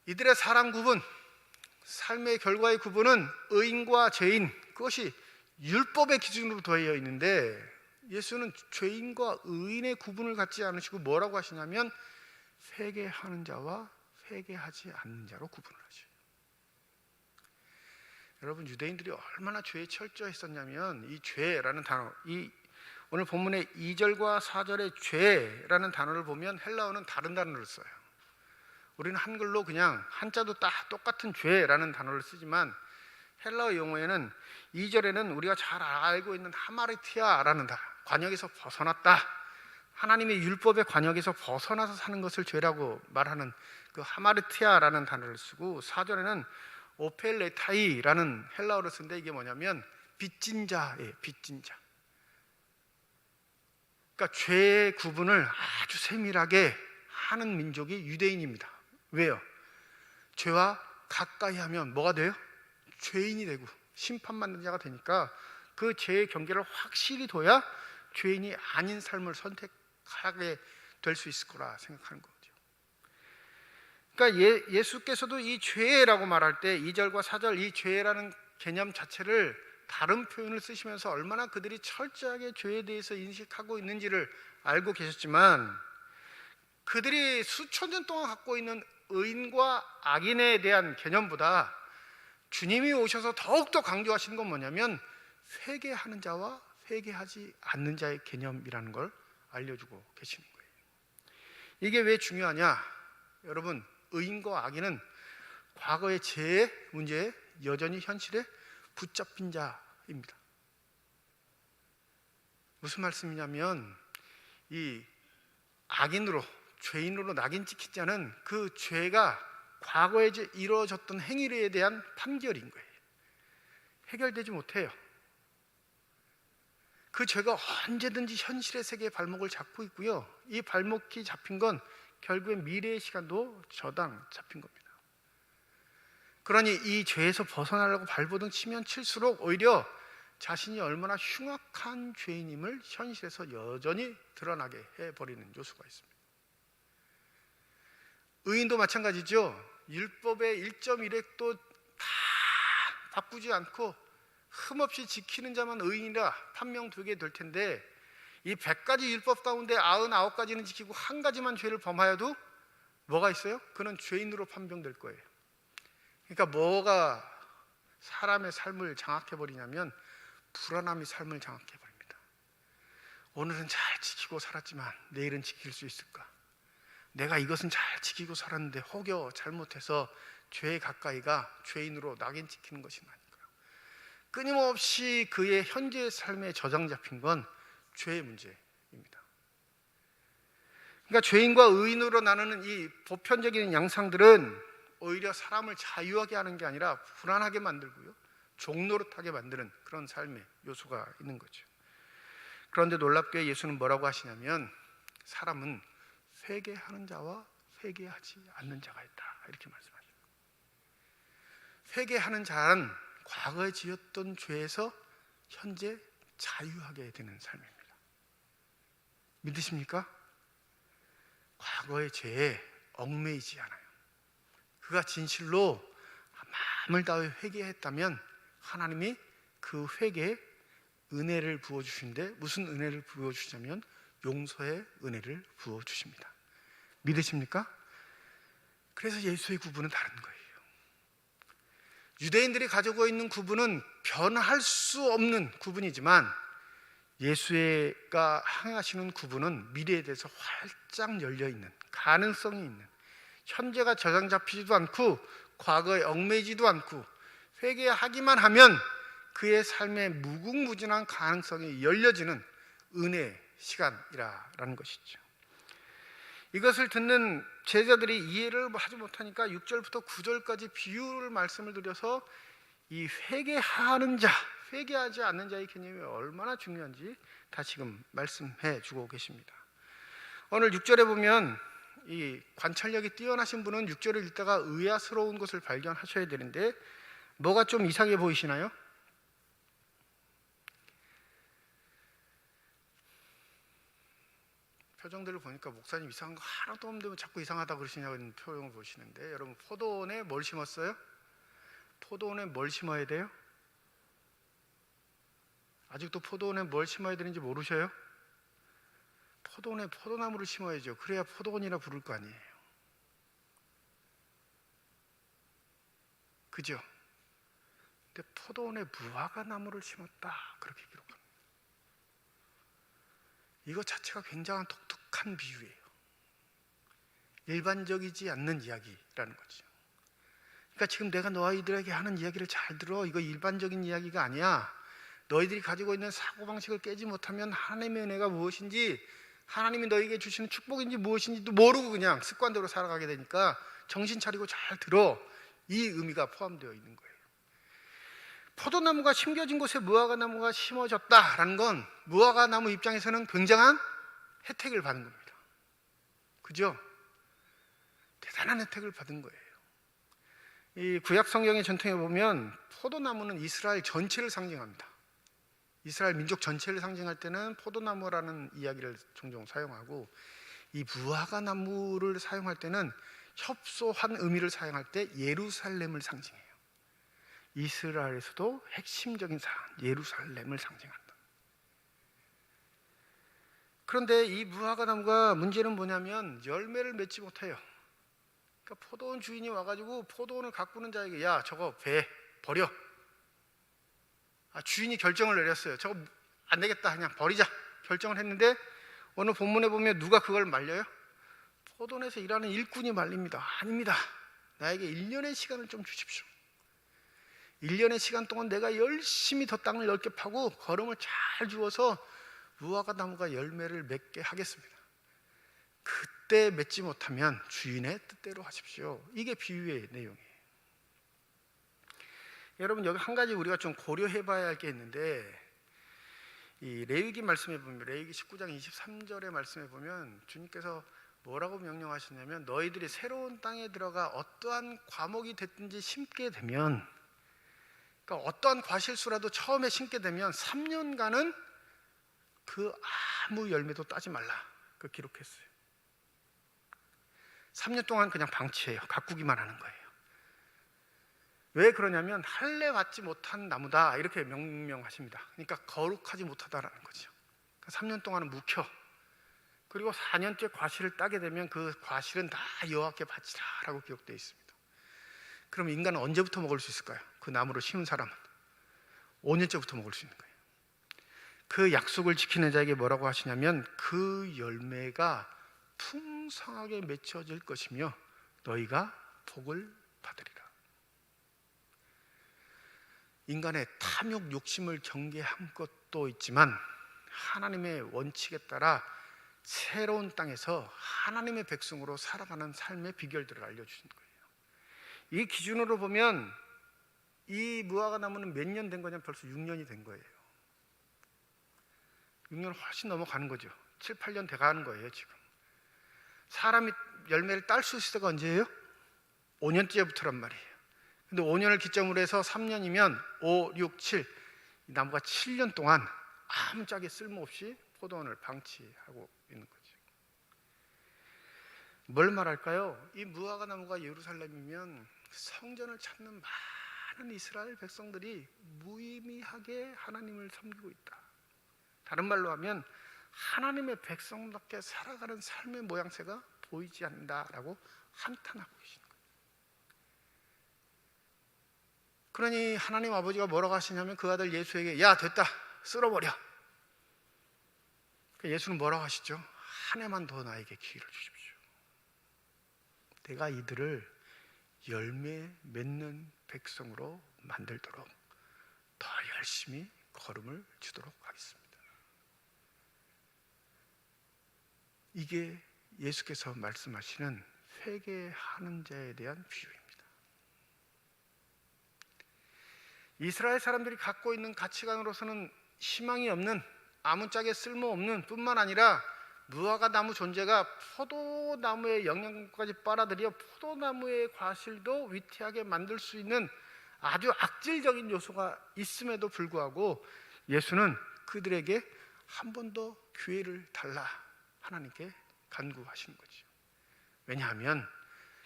이들의 사랑 구분, 삶의 결과의 구분은 의인과 죄인, 그것이 율법의 기준으로 되어 있는데 예수는 죄인과 의인의 구분을 갖지 않으시고 뭐라고 하시냐면 회개하는 자와 회개하지 않는 자로 구분을 하셔요. 여러분, 유대인들이 얼마나 죄에 철저했었냐면 이 죄라는 단어, 이 오늘 본문의 2절과 4절의 죄라는 단어를 보면 헬라어는 다른 단어를 써요. 우리는 한글로 그냥 한자도 딱 똑같은 죄라는 단어를 쓰지만 헬라어 용어에는 2절에는 우리가 잘 알고 있는 하마르티아라는 단어, 관역에서 벗어났다, 하나님의 율법의 관역에서 벗어나서 사는 것을 죄라고 말하는 그 하마르티아라는 단어를 쓰고 4절에는 오펠레타이라는 헬라어를 쓰는데 이게 뭐냐면 빚진 자예요. 빚진 자. 그러니까 죄의 구분을 아주 세밀하게 하는 민족이 유대인입니다. 왜요? 죄와 가까이 하면 뭐가 돼요? 죄인이 되고 심판받는 자가 되니까 그 죄의 경계를 확실히 둬야 죄인이 아닌 삶을 선택하게 될 수 있을 거라 생각하는 거죠. 그러니까 예수께서도 이 죄라고 말할 때 2절과 4절 이 죄라는 개념 자체를 다른 표현을 쓰시면서 얼마나 그들이 철저하게 죄에 대해서 인식하고 있는지를 알고 계셨지만 그들이 수천 년 동안 갖고 있는 의인과 악인에 대한 개념보다 주님이 오셔서 더욱더 강조하시는 건 뭐냐면 회개하는 자와 회개하지 않는 자의 개념이라는 걸 알려주고 계시는 거예요. 이게 왜 중요하냐? 여러분, 의인과 악인은 과거의 죄의 문제에 여전히 현실에 붙잡힌 자입니다. 무슨 말씀이냐면 이 악인으로 죄인으로 낙인 찍힌 자는 그 죄가 과거에 이루어졌던 행위에 대한 판결인 거예요. 해결되지 못해요. 그 죄가 언제든지 현실의 세계에 발목을 잡고 있고요. 이 발목이 잡힌 건 결국엔 미래의 시간도 저당 잡힌 겁니다. 그러니 이 죄에서 벗어나려고 발버둥 치면 칠수록 오히려 자신이 얼마나 흉악한 죄인임을 현실에서 여전히 드러나게 해버리는 요소가 있습니다. 의인도 마찬가지죠. 율법의 1.1획도 다 바꾸지 않고 흠없이 지키는 자만 의인이라 판명되게 될 텐데, 이 100가지 율법 가운데 99가지는 지키고 한 가지만 죄를 범하여도 뭐가 있어요? 그는 죄인으로 판명될 거예요. 그러니까 뭐가 사람의 삶을 장악해버리냐면 불안함이 삶을 장악해버립니다. 오늘은 잘 지키고 살았지만 내일은 지킬 수 있을까? 내가 이것은 잘 지키고 살았는데 혹여 잘못해서 죄에 가까이가 죄인으로 낙인 찍히는 것이 아닐까요? 끊임없이 그의 현재의 삶에 저장 잡힌 건 죄의 문제입니다. 그러니까 죄인과 의인으로 나누는 이 보편적인 양상들은 오히려 사람을 자유하게 하는 게 아니라 불안하게 만들고요, 종노릇하게 만드는 그런 삶의 요소가 있는 거죠. 그런데 놀랍게 예수는 뭐라고 하시냐면, 사람은 회개하는 자와 회개하지 않는 자가 있다, 이렇게 말씀하십니다. 회개하는 자는 과거에 지었던 죄에서 현재 자유하게 되는 삶입니다. 믿으십니까? 과거의 죄에 얽매이지 않아요. 그가 진실로 마음을 다해 회개했다면 하나님이 그 회개에 은혜를 부어주시는데, 무슨 은혜를 부어주시냐면 용서의 은혜를 부어주십니다. 믿으십니까? 그래서 예수의 구분은 다른 거예요. 유대인들이 가지고 있는 구분은 변할 수 없는 구분이지만, 예수가 행하시는 구분은 미래에 대해서 활짝 열려있는, 가능성이 있는, 현재가 저장 잡히지도 않고 과거에 얽매이지도 않고 회개하기만 하면 그의 삶에 무궁무진한 가능성이 열려지는 은혜의 시간이라는 것이죠. 이것을 듣는 제자들이 이해를 하지 못하니까 6절부터 9절까지 비유를 말씀을 드려서 이 회개하는 자, 회개하지 않는 자의 개념이 얼마나 중요한지 다시금 말씀해 주고 계십니다. 오늘 6절에 보면 이 관찰력이 뛰어나신 분은 6절을 읽다가 의아스러운 것을 발견하셔야 되는데, 뭐가 좀 이상해 보이시나요? 표정들을 보니까 목사님 이상한 거 하나도 없는데 자꾸 이상하다 그러시냐는 표정을 보시는데, 여러분 포도원에 뭘 심었어요? 포도원에 뭘 심어야 돼요? 아직도 포도원에 뭘 심어야 되는지 모르셔요? 포도원에 포도나무를 심어야죠. 그래야 포도원이라 부를 거 아니에요. 그죠? 근데 포도원에 무화과 나무를 심었다, 그렇게 기록합니다. 이것 자체가 굉장한 독특한 비유예요. 일반적이지 않는 이야기라는 거죠. 그러니까 지금 내가 너희들에게 하는 이야기를 잘 들어. 이거 일반적인 이야기가 아니야. 너희들이 가지고 있는 사고방식을 깨지 못하면 하나님의 은혜가 무엇인지, 하나님이 너희에게 주시는 축복인지 무엇인지도 모르고 그냥 습관대로 살아가게 되니까 정신 차리고 잘 들어. 이 의미가 포함되어 있는 거예요. 포도나무가 심겨진 곳에 무화과 나무가 심어졌다라는 건 무화과 나무 입장에서는 굉장한 혜택을 받은 겁니다. 그죠? 대단한 혜택을 받은 거예요. 이 구약 성경의 전통에 보면 포도나무는 이스라엘 전체를 상징합니다. 이스라엘 민족 전체를 상징할 때는 포도나무라는 이야기를 종종 사용하고, 이 무화과 나무를 사용할 때는 협소한 의미를 사용할 때 예루살렘을 상징해요. 이스라엘에서도 핵심적인 사안, 예루살렘을 상징한다. 그런데 이 무화과 나무가 문제는 뭐냐면 열매를 맺지 못해요. 그러니까 포도원 주인이 와가지고 포도원을 가꾸는 자에게, 야 저거 배 버려. 주인이 결정을 내렸어요. 저거 안 되겠다, 그냥 버리자 결정을 했는데, 오늘 본문에 보면 누가 그걸 말려요? 포도원에서 일하는 일꾼이 말립니다. 아닙니다. 나에게 1년의 시간을 좀 주십시오. 1년의 시간 동안 내가 열심히 더 땅을 넓게 파고 거름을 잘 주어서 무화과 나무가 열매를 맺게 하겠습니다. 그때 맺지 못하면 주인의 뜻대로 하십시오. 이게 비유의 내용이에요. 여러분, 여기 한 가지 우리가 좀 고려해 봐야 할 게 있는데, 이 레위기 말씀에 보면, 레위기 19장 23절의 말씀에 보면 주님께서 뭐라고 명령하셨냐면, 너희들이 새로운 땅에 들어가 어떠한 과목이 됐든지 심게 되면, 그러니까 어떠한 과실수라도 처음에 심게 되면 3년간은 그 아무 열매도 따지 말라, 그 기록했어요. 3년 동안 그냥 방치해요. 가꾸기만 하는 거예요. 왜 그러냐면 할례 받지 못한 나무다 이렇게 명명하십니다. 그러니까 거룩하지 못하다라는 거죠. 그러니까 3년 동안은 묵혀, 그리고 4년째 과실을 따게 되면 그 과실은 다 여호와께 바치라라고 기록되어 있습니다. 그럼 인간은 언제부터 먹을 수 있을까요? 그 나무를 심은 사람은 5년째부터 먹을 수 있는 거예요. 그 약속을 지키는 자에게 뭐라고 하시냐면 그 열매가 풍성하게 맺혀질 것이며 너희가 복을 받으리라. 인간의 탐욕 욕심을 경계한 것도 있지만 하나님의 원칙에 따라 새로운 땅에서 하나님의 백성으로 살아가는 삶의 비결들을 알려주신 거예요. 이 기준으로 보면 이 무화과 나무는 몇 년 된 거냐면 벌써 6년이 된 거예요. 6년 훨씬 넘어가는 거죠. 7, 8년 돼가는 거예요 지금. 사람이 열매를 딸 수 있을 때가 언제예요? 5년째부터란 말이에요. 근데 5년을 기점으로 해서 3년이면 5, 6, 7 이 나무가 7년 동안 아무짝에 쓸모없이 포도원을 방치하고 있는 거죠. 뭘 말할까요? 이 무화과 나무가 예루살렘이면 성전을 찾는 많은 이스라엘 백성들이 무의미하게 하나님을 섬기고 있다. 다른 말로 하면 하나님의 백성답게 살아가는 삶의 모양새가 보이지 않는다라고 한탄하고 계시는 거예요. 그러니 하나님 아버지가 뭐라고 하시냐면 그 아들 예수에게 야 됐다 쓸어버려. 예수는 뭐라고 하시죠? 한 해만 더 나에게 기회를 주십시오. 내가 이들을 열매 맺는 백성으로 만들도록 더 열심히 걸음을 주도록 하겠습니다. 이게 예수께서 말씀하시는 회개하는 자에 대한 비유입니다. 이스라엘 사람들이 갖고 있는 가치관으로서는 희망이 없는, 아무짝에 쓸모없는 뿐만 아니라 무화과 나무 존재가 포도나무의 영양분까지 빨아들여 포도나무의 과실도 위태하게 만들 수 있는 아주 악질적인 요소가 있음에도 불구하고 예수는 그들에게 한 번 더 기회를 달라 하나님께 간구하시는 거죠. 왜냐하면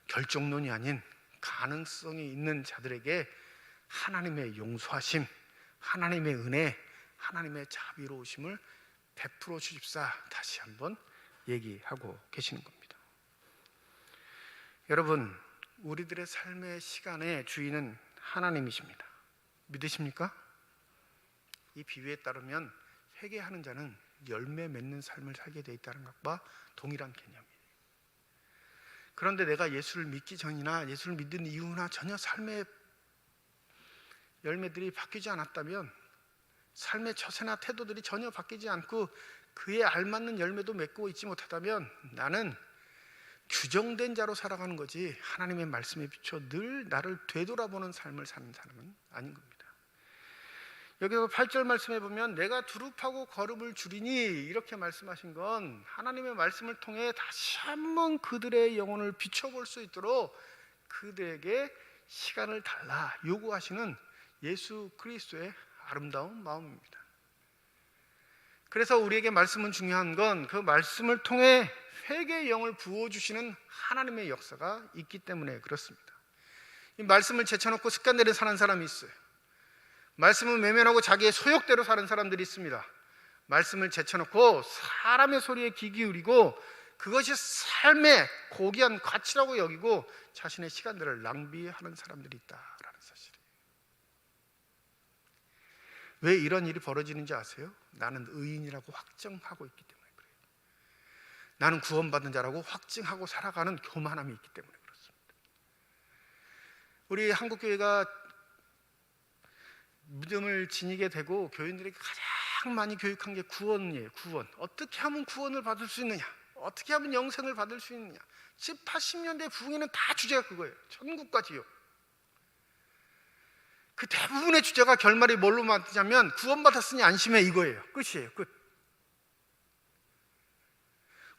결정론이 아닌 가능성이 있는 자들에게 하나님의 용서하심, 하나님의 은혜, 하나님의 자비로우심을 베풀어 주십사 다시 한번 얘기하고 계시는 겁니다. 여러분, 우리들의 삶의 시간의 주인은 하나님이십니다. 믿으십니까? 이 비유에 따르면 회개하는 자는 열매 맺는 삶을 살게 되어 있다는 것과 동일한 개념이에요. 그런데 내가 예수를 믿기 전이나 예수를 믿는 이후나 전혀 삶의 열매들이 바뀌지 않았다면, 삶의 처세나 태도들이 전혀 바뀌지 않고 그에 알맞는 열매도 맺고 있지 못하다면 나는 규정된 자로 살아가는 거지 하나님의 말씀에 비춰 늘 나를 되돌아보는 삶을 사는 사람은 아닌 겁니다. 여기서 8절 말씀해 보면 내가 두릅하고 거름을 줄이니 이렇게 말씀하신 건 하나님의 말씀을 통해 다시 한번 그들의 영혼을 비춰볼 수 있도록 그들에게 시간을 달라 요구하시는 예수 그리스도의 아름다운 마음입니다. 그래서 우리에게 말씀은 중요한 건 그 말씀을 통해 회개의 영을 부어주시는 하나님의 역사가 있기 때문에 그렇습니다. 이 말씀을 제쳐놓고 습관대로 사는 사람이 있어요. 말씀은 외면하고 자기의 소욕대로 사는 사람들이 있습니다. 말씀을 제쳐놓고 사람의 소리에 귀 기울이고 그것이 삶의 고귀한 가치라고 여기고 자신의 시간들을 낭비하는 사람들이 있다라는 사실이에요. 왜 이런 일이 벌어지는지 아세요? 나는 의인이라고 확정하고 있기 때문에 그래요. 나는 구원받은 자라고 확증하고 살아가는 교만함이 있기 때문에 그렇습니다. 우리 한국교회가 믿음을 지니게 되고 교인들에게 가장 많이 교육한 게 구원이에요. 구원. 어떻게 하면 구원을 받을 수 있느냐, 어떻게 하면 영생을 받을 수 있느냐. 70, 80년대 부흥에는 다 주제가 그거예요. 천국과 지옥. 그 대부분의 주제가 결말이 뭘로 맞냐면 구원받았으니 안심해 이거예요. 끝이에요. 끝.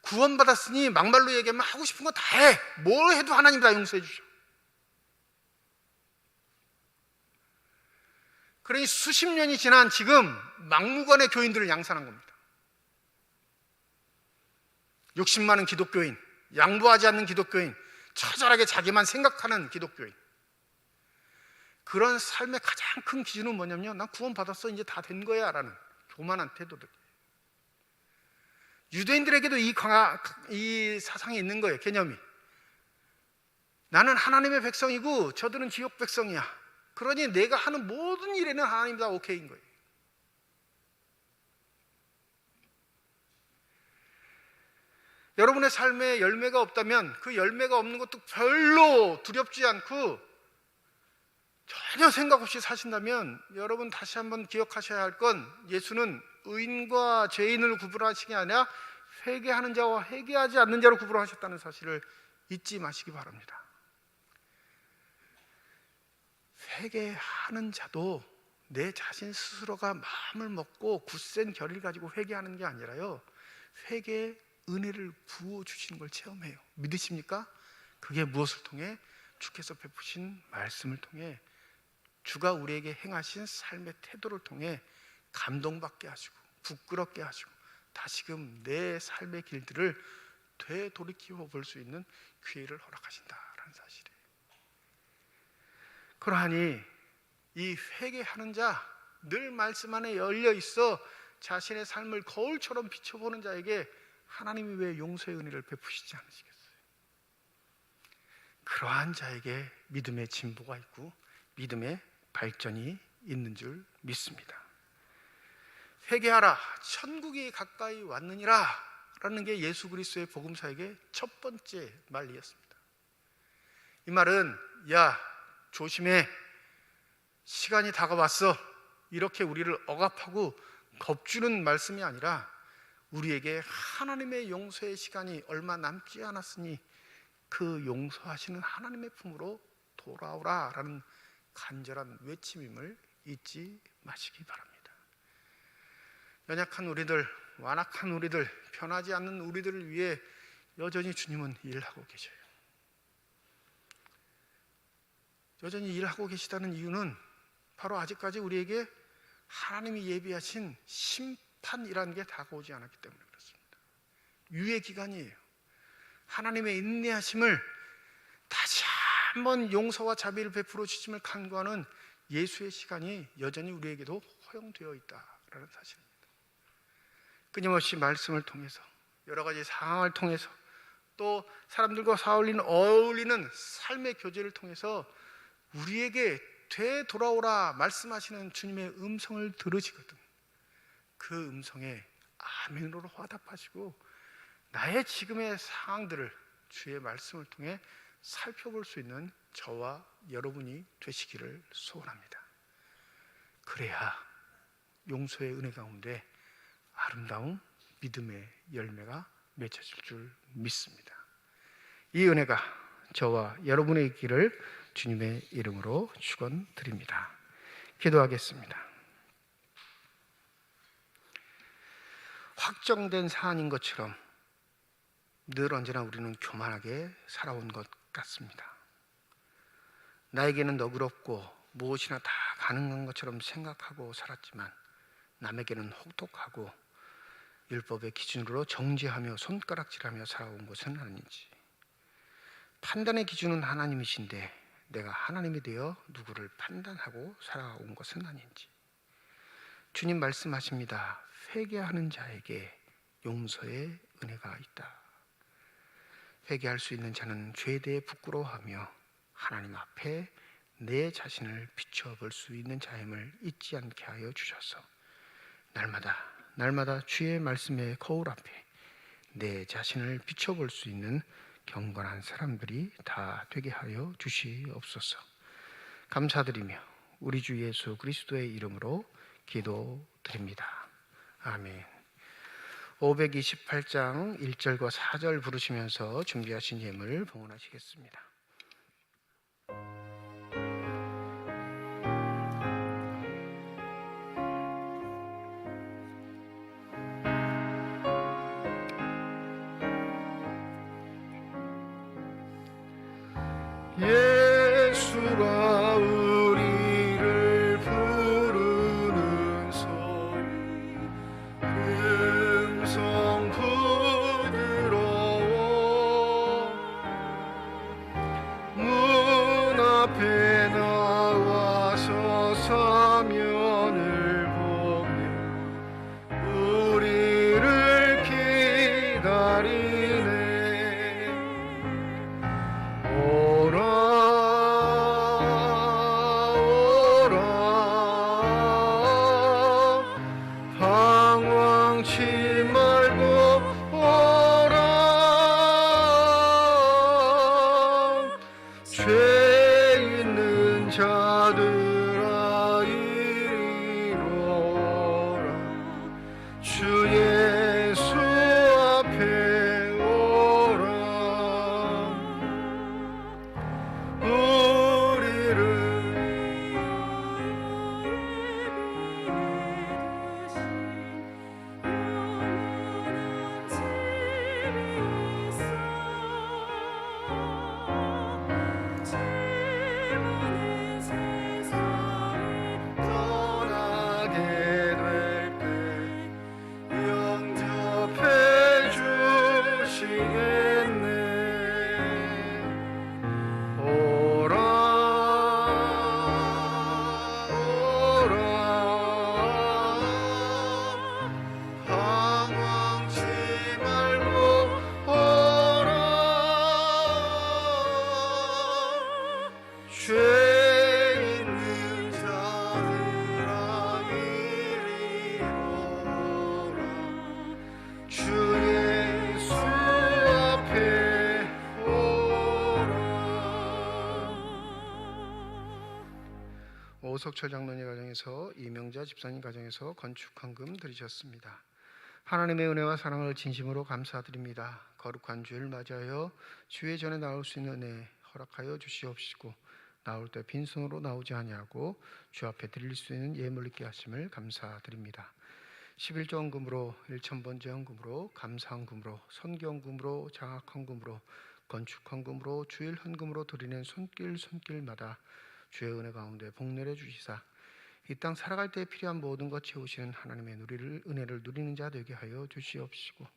구원받았으니 막말로 얘기하면 하고 싶은 거 다 해. 뭘 해도 하나님 다 용서해 주셔. 그러니 수십 년이 지난 지금 막무가내 교인들을 양산한 겁니다. 욕심 많은 기독교인, 양보하지 않는 기독교인, 처절하게 자기만 생각하는 기독교인. 그런 삶의 가장 큰 기준은 뭐냐면요, 난 구원받았어, 이제 다 된 거야 라는 교만한 태도들. 유대인들에게도 이 사상이 있는 거예요. 개념이. 나는 하나님의 백성이고 저들은 지옥 백성이야. 그러니 내가 하는 모든 일에는 하나님 다 오케이인 거예요. 여러분의 삶에 열매가 없다면 그 열매가 없는 것도 별로 두렵지 않고 전혀 생각 없이 사신다면, 여러분 다시 한번 기억하셔야 할 건, 예수는 의인과 죄인을 구분하시기 아니라 회개하는 자와 회개하지 않는 자로 구분하셨다는 사실을 잊지 마시기 바랍니다. 회개하는 자도 내 자신 스스로가 마음을 먹고 굳센 결의를 가지고 회개하는 게 아니라요, 회개의 은혜를 부어주시는 걸 체험해요. 믿으십니까? 그게 무엇을 통해? 주께서 베푸신 말씀을 통해, 주가 우리에게 행하신 삶의 태도를 통해 감동받게 하시고 부끄럽게 하시고 다시금 내 삶의 길들을 되돌이켜 볼 수 있는 기회를 허락하신다라는 사실이에요. 그러하니 이 회개하는 자, 늘 말씀 안에 열려 있어 자신의 삶을 거울처럼 비춰보는 자에게 하나님이 왜 용서의 은혜를 베푸시지 않으시겠어요? 그러한 자에게 믿음의 진보가 있고 믿음의 발전이 있는 줄 믿습니다. 회개하라, 천국이 가까이 왔느니라 라는 게 예수 그리스도의 복음사에게 첫 번째 말이었습니다. 이 말은, 야 조심해, 시간이 다가왔어, 이렇게 우리를 억압하고 겁주는 말씀이 아니라, 우리에게 하나님의 용서의 시간이 얼마 남지 않았으니 그 용서하시는 하나님의 품으로 돌아오라 라는 간절한 외침임을 잊지 마시기 바랍니다. 연약한 우리들, 완악한 우리들, 변하지 않는 우리들을 위해 여전히 주님은 일하고 계셔요. 여전히 일하고 계시다는 이유는 바로 아직까지 우리에게 하나님이 예비하신 심판이라는 게 다가오지 않았기 때문에 그렇습니다. 유예 기간이에요. 하나님의 인내하심을, 다시 한번 용서와 자비를 베풀어 주심을 간구하는 예수의 시간이 여전히 우리에게도 허용되어 있다라는 사실입니다. 끊임없이 말씀을 통해서, 여러 가지 상황을 통해서, 또 사람들과 어울리는 삶의 교제를 통해서 우리에게 되돌아오라 말씀하시는 주님의 음성을 들으시거든. 그 음성에 아멘으로 화답하시고 나의 지금의 상황들을 주의 말씀을 통해 살펴볼 수 있는 저와 여러분이 되시기를 소원합니다. 그래야 용서의 은혜 가운데 아름다운 믿음의 열매가 맺혀질 줄 믿습니다. 이 은혜가 저와 여러분의 있기를 주님의 이름으로 축원드립니다. 기도하겠습니다. 확정된 사안인 것처럼 늘 언제나 우리는 교만하게 살아온 것 같습니다. 나에게는 너그럽고 무엇이나 다 가능한 것처럼 생각하고 살았지만, 남에게는 혹독하고 율법의 기준으로 정죄하며 손가락질하며 살아온 것은 아닌지, 판단의 기준은 하나님이신데 내가 하나님이 되어 누구를 판단하고 살아온 것은 아닌지, 주님 말씀하십니다. 회개하는 자에게 용서의 은혜가 있다. 회개할 수 있는 자는 죄에 대해 부끄러워하며 하나님 앞에 내 자신을 비춰볼 수 있는 자임을 잊지 않게 하여 주셔서 날마다 주의 말씀의 거울 앞에 내 자신을 비춰볼 수 있는 경건한 사람들이 다 되게 하여 주시옵소서. 감사드리며 우리 주 예수 그리스도의 이름으로 기도드립니다. 아멘. 528장 1절과 4절 부르시면서 준비하신 예물 봉헌하시겠습니다. 예수가 우리를 부르는 소리, 음성 부드러워 문 앞에 나와 오석철 장로님 가정에서 이명자 집사님 가정에서 건축헌금 드리셨습니다. 하나님의 은혜와 사랑을 진심으로 감사드립니다. 거룩한 주일 맞이하여 주의 전에 나올 수 있는 은혜 허락하여 주시옵시고 나올 때 빈손으로 나오지 아니하고 주 앞에 드릴 수 있는 예물 있게 하심을 감사드립니다. 11조 헌금으로 1,000번째 헌금으로 감사헌금으로 선교헌금으로 장학헌금으로 건축헌금으로 주일 헌금으로 드리는 손길마다 주의 은혜 가운데 복내려 주시사 이 땅 살아갈 때 필요한 모든 것 채우시는 하나님의 은혜를 누리는 자 되게 하여 주시옵시고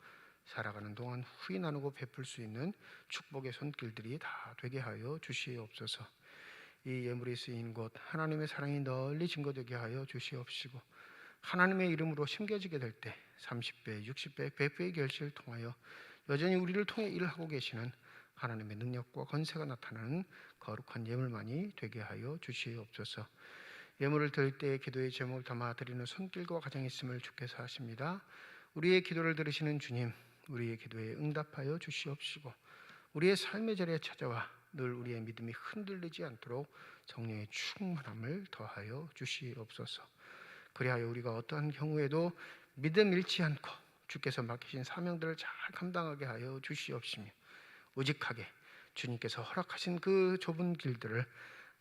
살아가는 동안 후히 나누고 베풀 수 있는 축복의 손길들이 다 되게 하여 주시옵소서. 이 예물이 쓰인 곳 하나님의 사랑이 널리 증거되게 하여 주시옵시고 하나님의 이름으로 심겨지게 될 때 30배, 60배, 100배의 결실을 통하여 여전히 우리를 통해 일을 하고 계시는 하나님의 능력과 권세가 나타나는 거룩한 예물만이 되게 하여 주시옵소서. 예물을 드릴 때 기도의 제목을 담아 드리는 손길과 가정이 있음을 주께서 하십니다. 우리의 기도를 들으시는 주님, 우리의 기도에 응답하여 주시옵시고 우리의 삶의 자리에 찾아와 늘 우리의 믿음이 흔들리지 않도록 성령의 충만함을 더하여 주시옵소서. 그리하여 우리가 어떠한 경우에도 믿음 잃지 않고 주께서 맡기신 사명들을 잘 감당하게 하여 주시옵시며 우직하게 주님께서 허락하신 그 좁은 길들을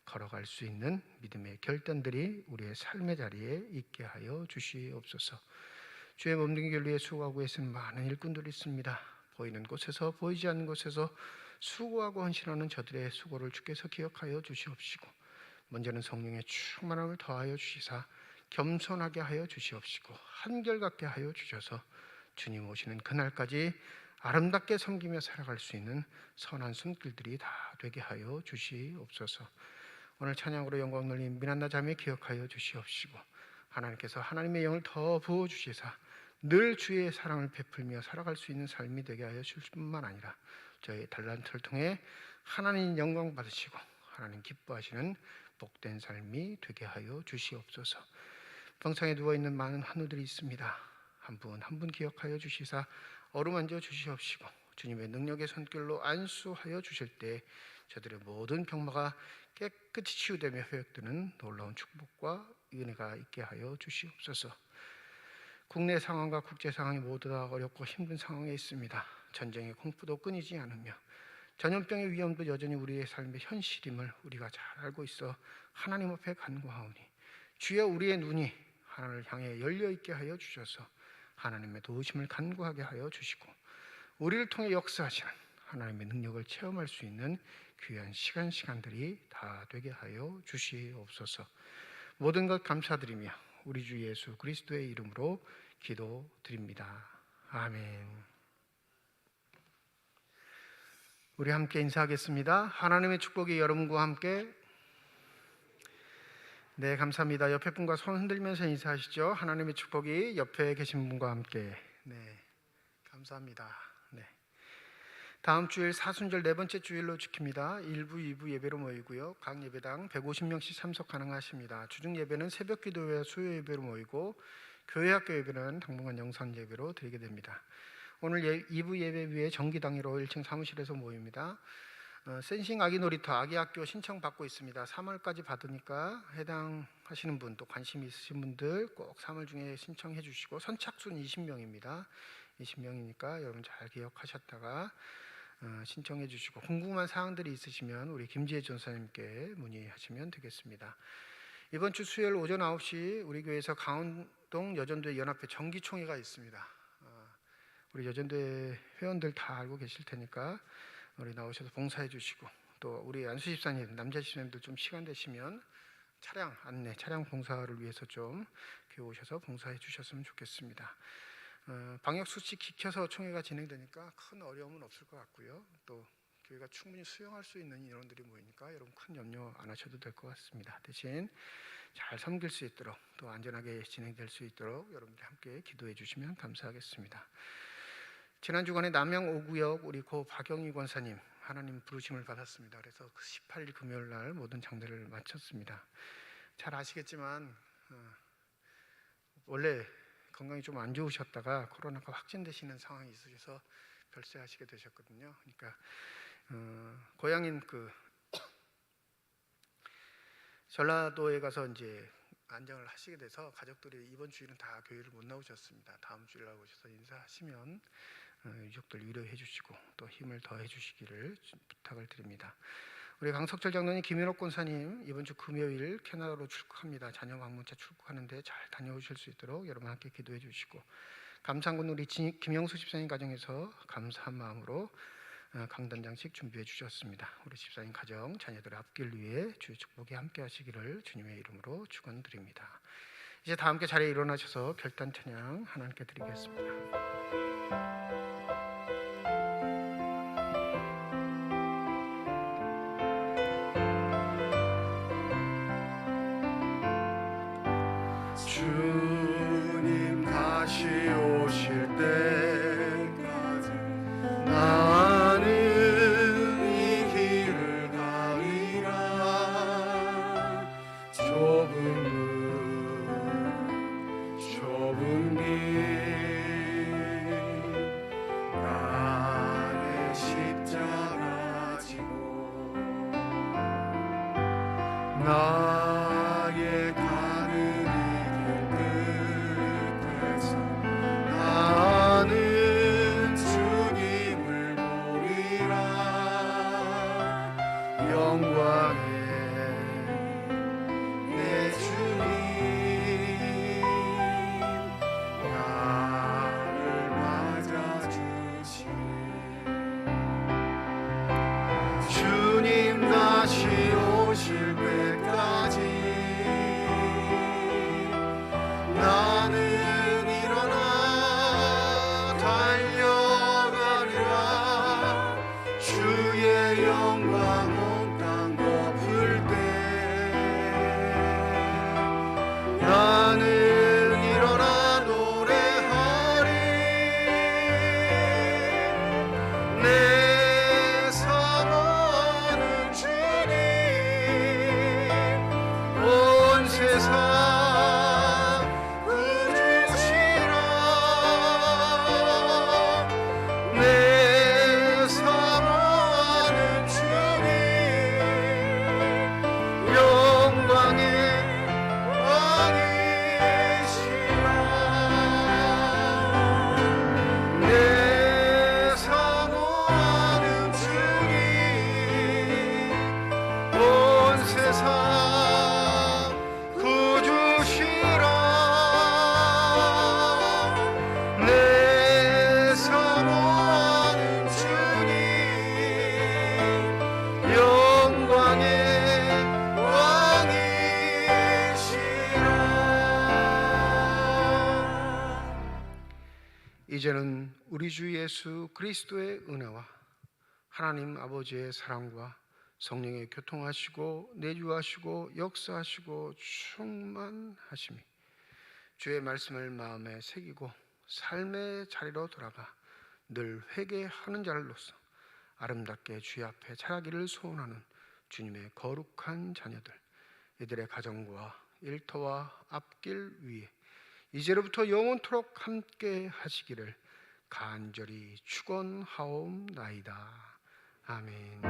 걸어갈 수 있는 믿음의 결단들이 우리의 삶의 자리에 있게 하여 주시옵소서. 주의 몸등을 위해 수고하고 계신 많은 일꾼들이 있습니다. 보이는 곳에서 보이지 않는 곳에서 수고하고 헌신하는 저들의 수고를 주께서 기억하여 주시옵시고 먼저는 성령의 충만함을 더하여 주시사 겸손하게 하여 주시옵시고 한결같게 하여 주셔서 주님 오시는 그날까지 아름답게 섬기며 살아갈 수 있는 선한 손길들이 다 되게 하여 주시옵소서. 오늘 찬양으로 영광 돌린 미난나 자매 기억하여 주시옵시고 하나님께서 하나님의 영을 더 부어주시사 늘 주의 사랑을 베풀며 살아갈 수 있는 삶이 되게 하여 주실 뿐만 아니라 저희 달란트를 통해 하나님 영광 받으시고 하나님 기뻐하시는 복된 삶이 되게 하여 주시옵소서. 병상에 누워있는 많은 환우들이 있습니다. 한 분 한 분 기억하여 주시사 어루만져 주시옵시고 주님의 능력의 손길로 안수하여 주실 때 저들의 모든 병마가 깨끗이 치유되며 회복되는 놀라운 축복과 은혜가 있게 하여 주시옵소서. 국내 상황과 국제 상황이 모두 다 어렵고 힘든 상황에 있습니다. 전쟁의 공포도 끊이지 않으며 전염병의 위험도 여전히 우리의 삶의 현실임을 우리가 잘 알고 있어 하나님 앞에 간구하오니 주여 우리의 눈이 하나님을 향해 열려있게 하여 주셔서 하나님의 도우심을 간구하게 하여 주시고 우리를 통해 역사하시는 하나님의 능력을 체험할 수 있는 귀한 시간들이 다 되게 하여 주시옵소서. 모든 것 감사드리며 우리 주 예수 그리스도의 이름으로 기도드립니다. 아멘. 우리 함께 인사하겠습니다. 하나님의 축복이 여러분과 함께. 네, 감사합니다. 옆에 분과 손 흔들면서 인사하시죠. 하나님의 축복이 옆에 계신 분과 함께. 네, 감사합니다. 네. 다음 주일 사순절 네 번째 주일로 지킵니다. 1부, 2부 예배로 모이고요. 각 예배당 150명씩 참석 가능하십니다. 주중 예배는 새벽 기도회 수요 예배로 모이고 교회 학교 예배는 당분간 영상 예배로 드리게 됩니다. 오늘 2부 예배 위에 정기당회로 1층 사무실에서 모입니다. 센싱 아기 놀이터 아기 학교 신청 받고 있습니다. 3월까지 받으니까 해당하시는 분 또 관심 있으신 분들 꼭 3월 중에 신청해 주시고 선착순 20명입니다. 20명이니까 여러분 잘 기억하셨다가 신청해 주시고 궁금한 사항들이 있으시면 우리 김지혜 전사님께 문의하시면 되겠습니다. 이번 주 수요일 오전 9시 우리 교회에서 강원동 여전도회 연합회 정기총회가 있습니다. 우리 여전도회 회원들 다 알고 계실 테니까 우리 나오셔서 봉사해 주시고 또 우리 안수 집사님, 남자 집사님들 좀 시간 되시면 차량 안내, 차량 봉사를 위해서 좀 교회 오셔서 봉사해 주셨으면 좋겠습니다. 방역 수칙 지켜서 총회가 진행되니까 큰 어려움은 없을 것 같고요. 또 교회가 충분히 수용할 수 있는 인원들이 모이니까 여러분 큰 염려 안 하셔도 될 것 같습니다. 대신 잘 섬길 수 있도록 또 안전하게 진행될 수 있도록 여러분들이 함께 기도해 주시면 감사하겠습니다. 지난 주간에 남양 5구역 우리 고 박영희 권사님 하나님 부르심을 받았습니다. 그래서 18일 금요일 날 모든 장례를 마쳤습니다. 잘 아시겠지만 원래 건강이 좀 안 좋으셨다가 코로나가 확진되시는 상황이 있으셔서 별세하시게 되셨거든요. 그러니까 고향인 그 전라도에 가서 이제 안정을 하시게 돼서 가족들이 이번 주일은 다 교회를 못 나오셨습니다. 다음 주일 나오셔서 인사하시면 유족들 위로해 주시고 또 힘을 더해 주시기를 부탁을 드립니다. 우리 강석철 장로님, 김현옥 권사님 이번 주 금요일 캐나다로 출국합니다. 자녀 방문차 출국하는데 잘 다녀오실 수 있도록 여러분 함께 기도해 주시고, 감산군 우리 김영수 집사님 가정에서 감사한 마음으로 강단장식 준비해 주셨습니다. 우리 집사님 가정 자녀들의 앞길 위해 주의 축복이 함께 하시기를 주님의 이름으로 축원드립니다. 이제 다 함께 자리에 일어나셔서 결단 찬양 하나님께 드리겠습니다. 주님 다시 오실 때까지 나는 이 길을 가리라. 좁은 길 나의 십자가 지고 나의 가는 나는 주님을 보리라. 영광의 내 주님 나를 맞아주시네. 주님 다시 오실 때까지 나는 일어나 달려가리라. 주의 영광 온 땅 덮을 때 나는 일어나 노래하리. 내 사모하는 주님 온 세상 이제는 우리 주 예수 그리스도의 은혜와 하나님 아버지의 사랑과 성령의 교통하시고 내주하시고 역사하시고 충만하심이 주의 말씀을 마음에 새기고 삶의 자리로 돌아가 늘 회개하는 자들로서 아름답게 주의 앞에 자라기를 소원하는 주님의 거룩한 자녀들, 이들의 가정과 일터와 앞길 위에 이제로부터 영원토록 함께 하시기를 간절히 축원하옵나이다. 아멘.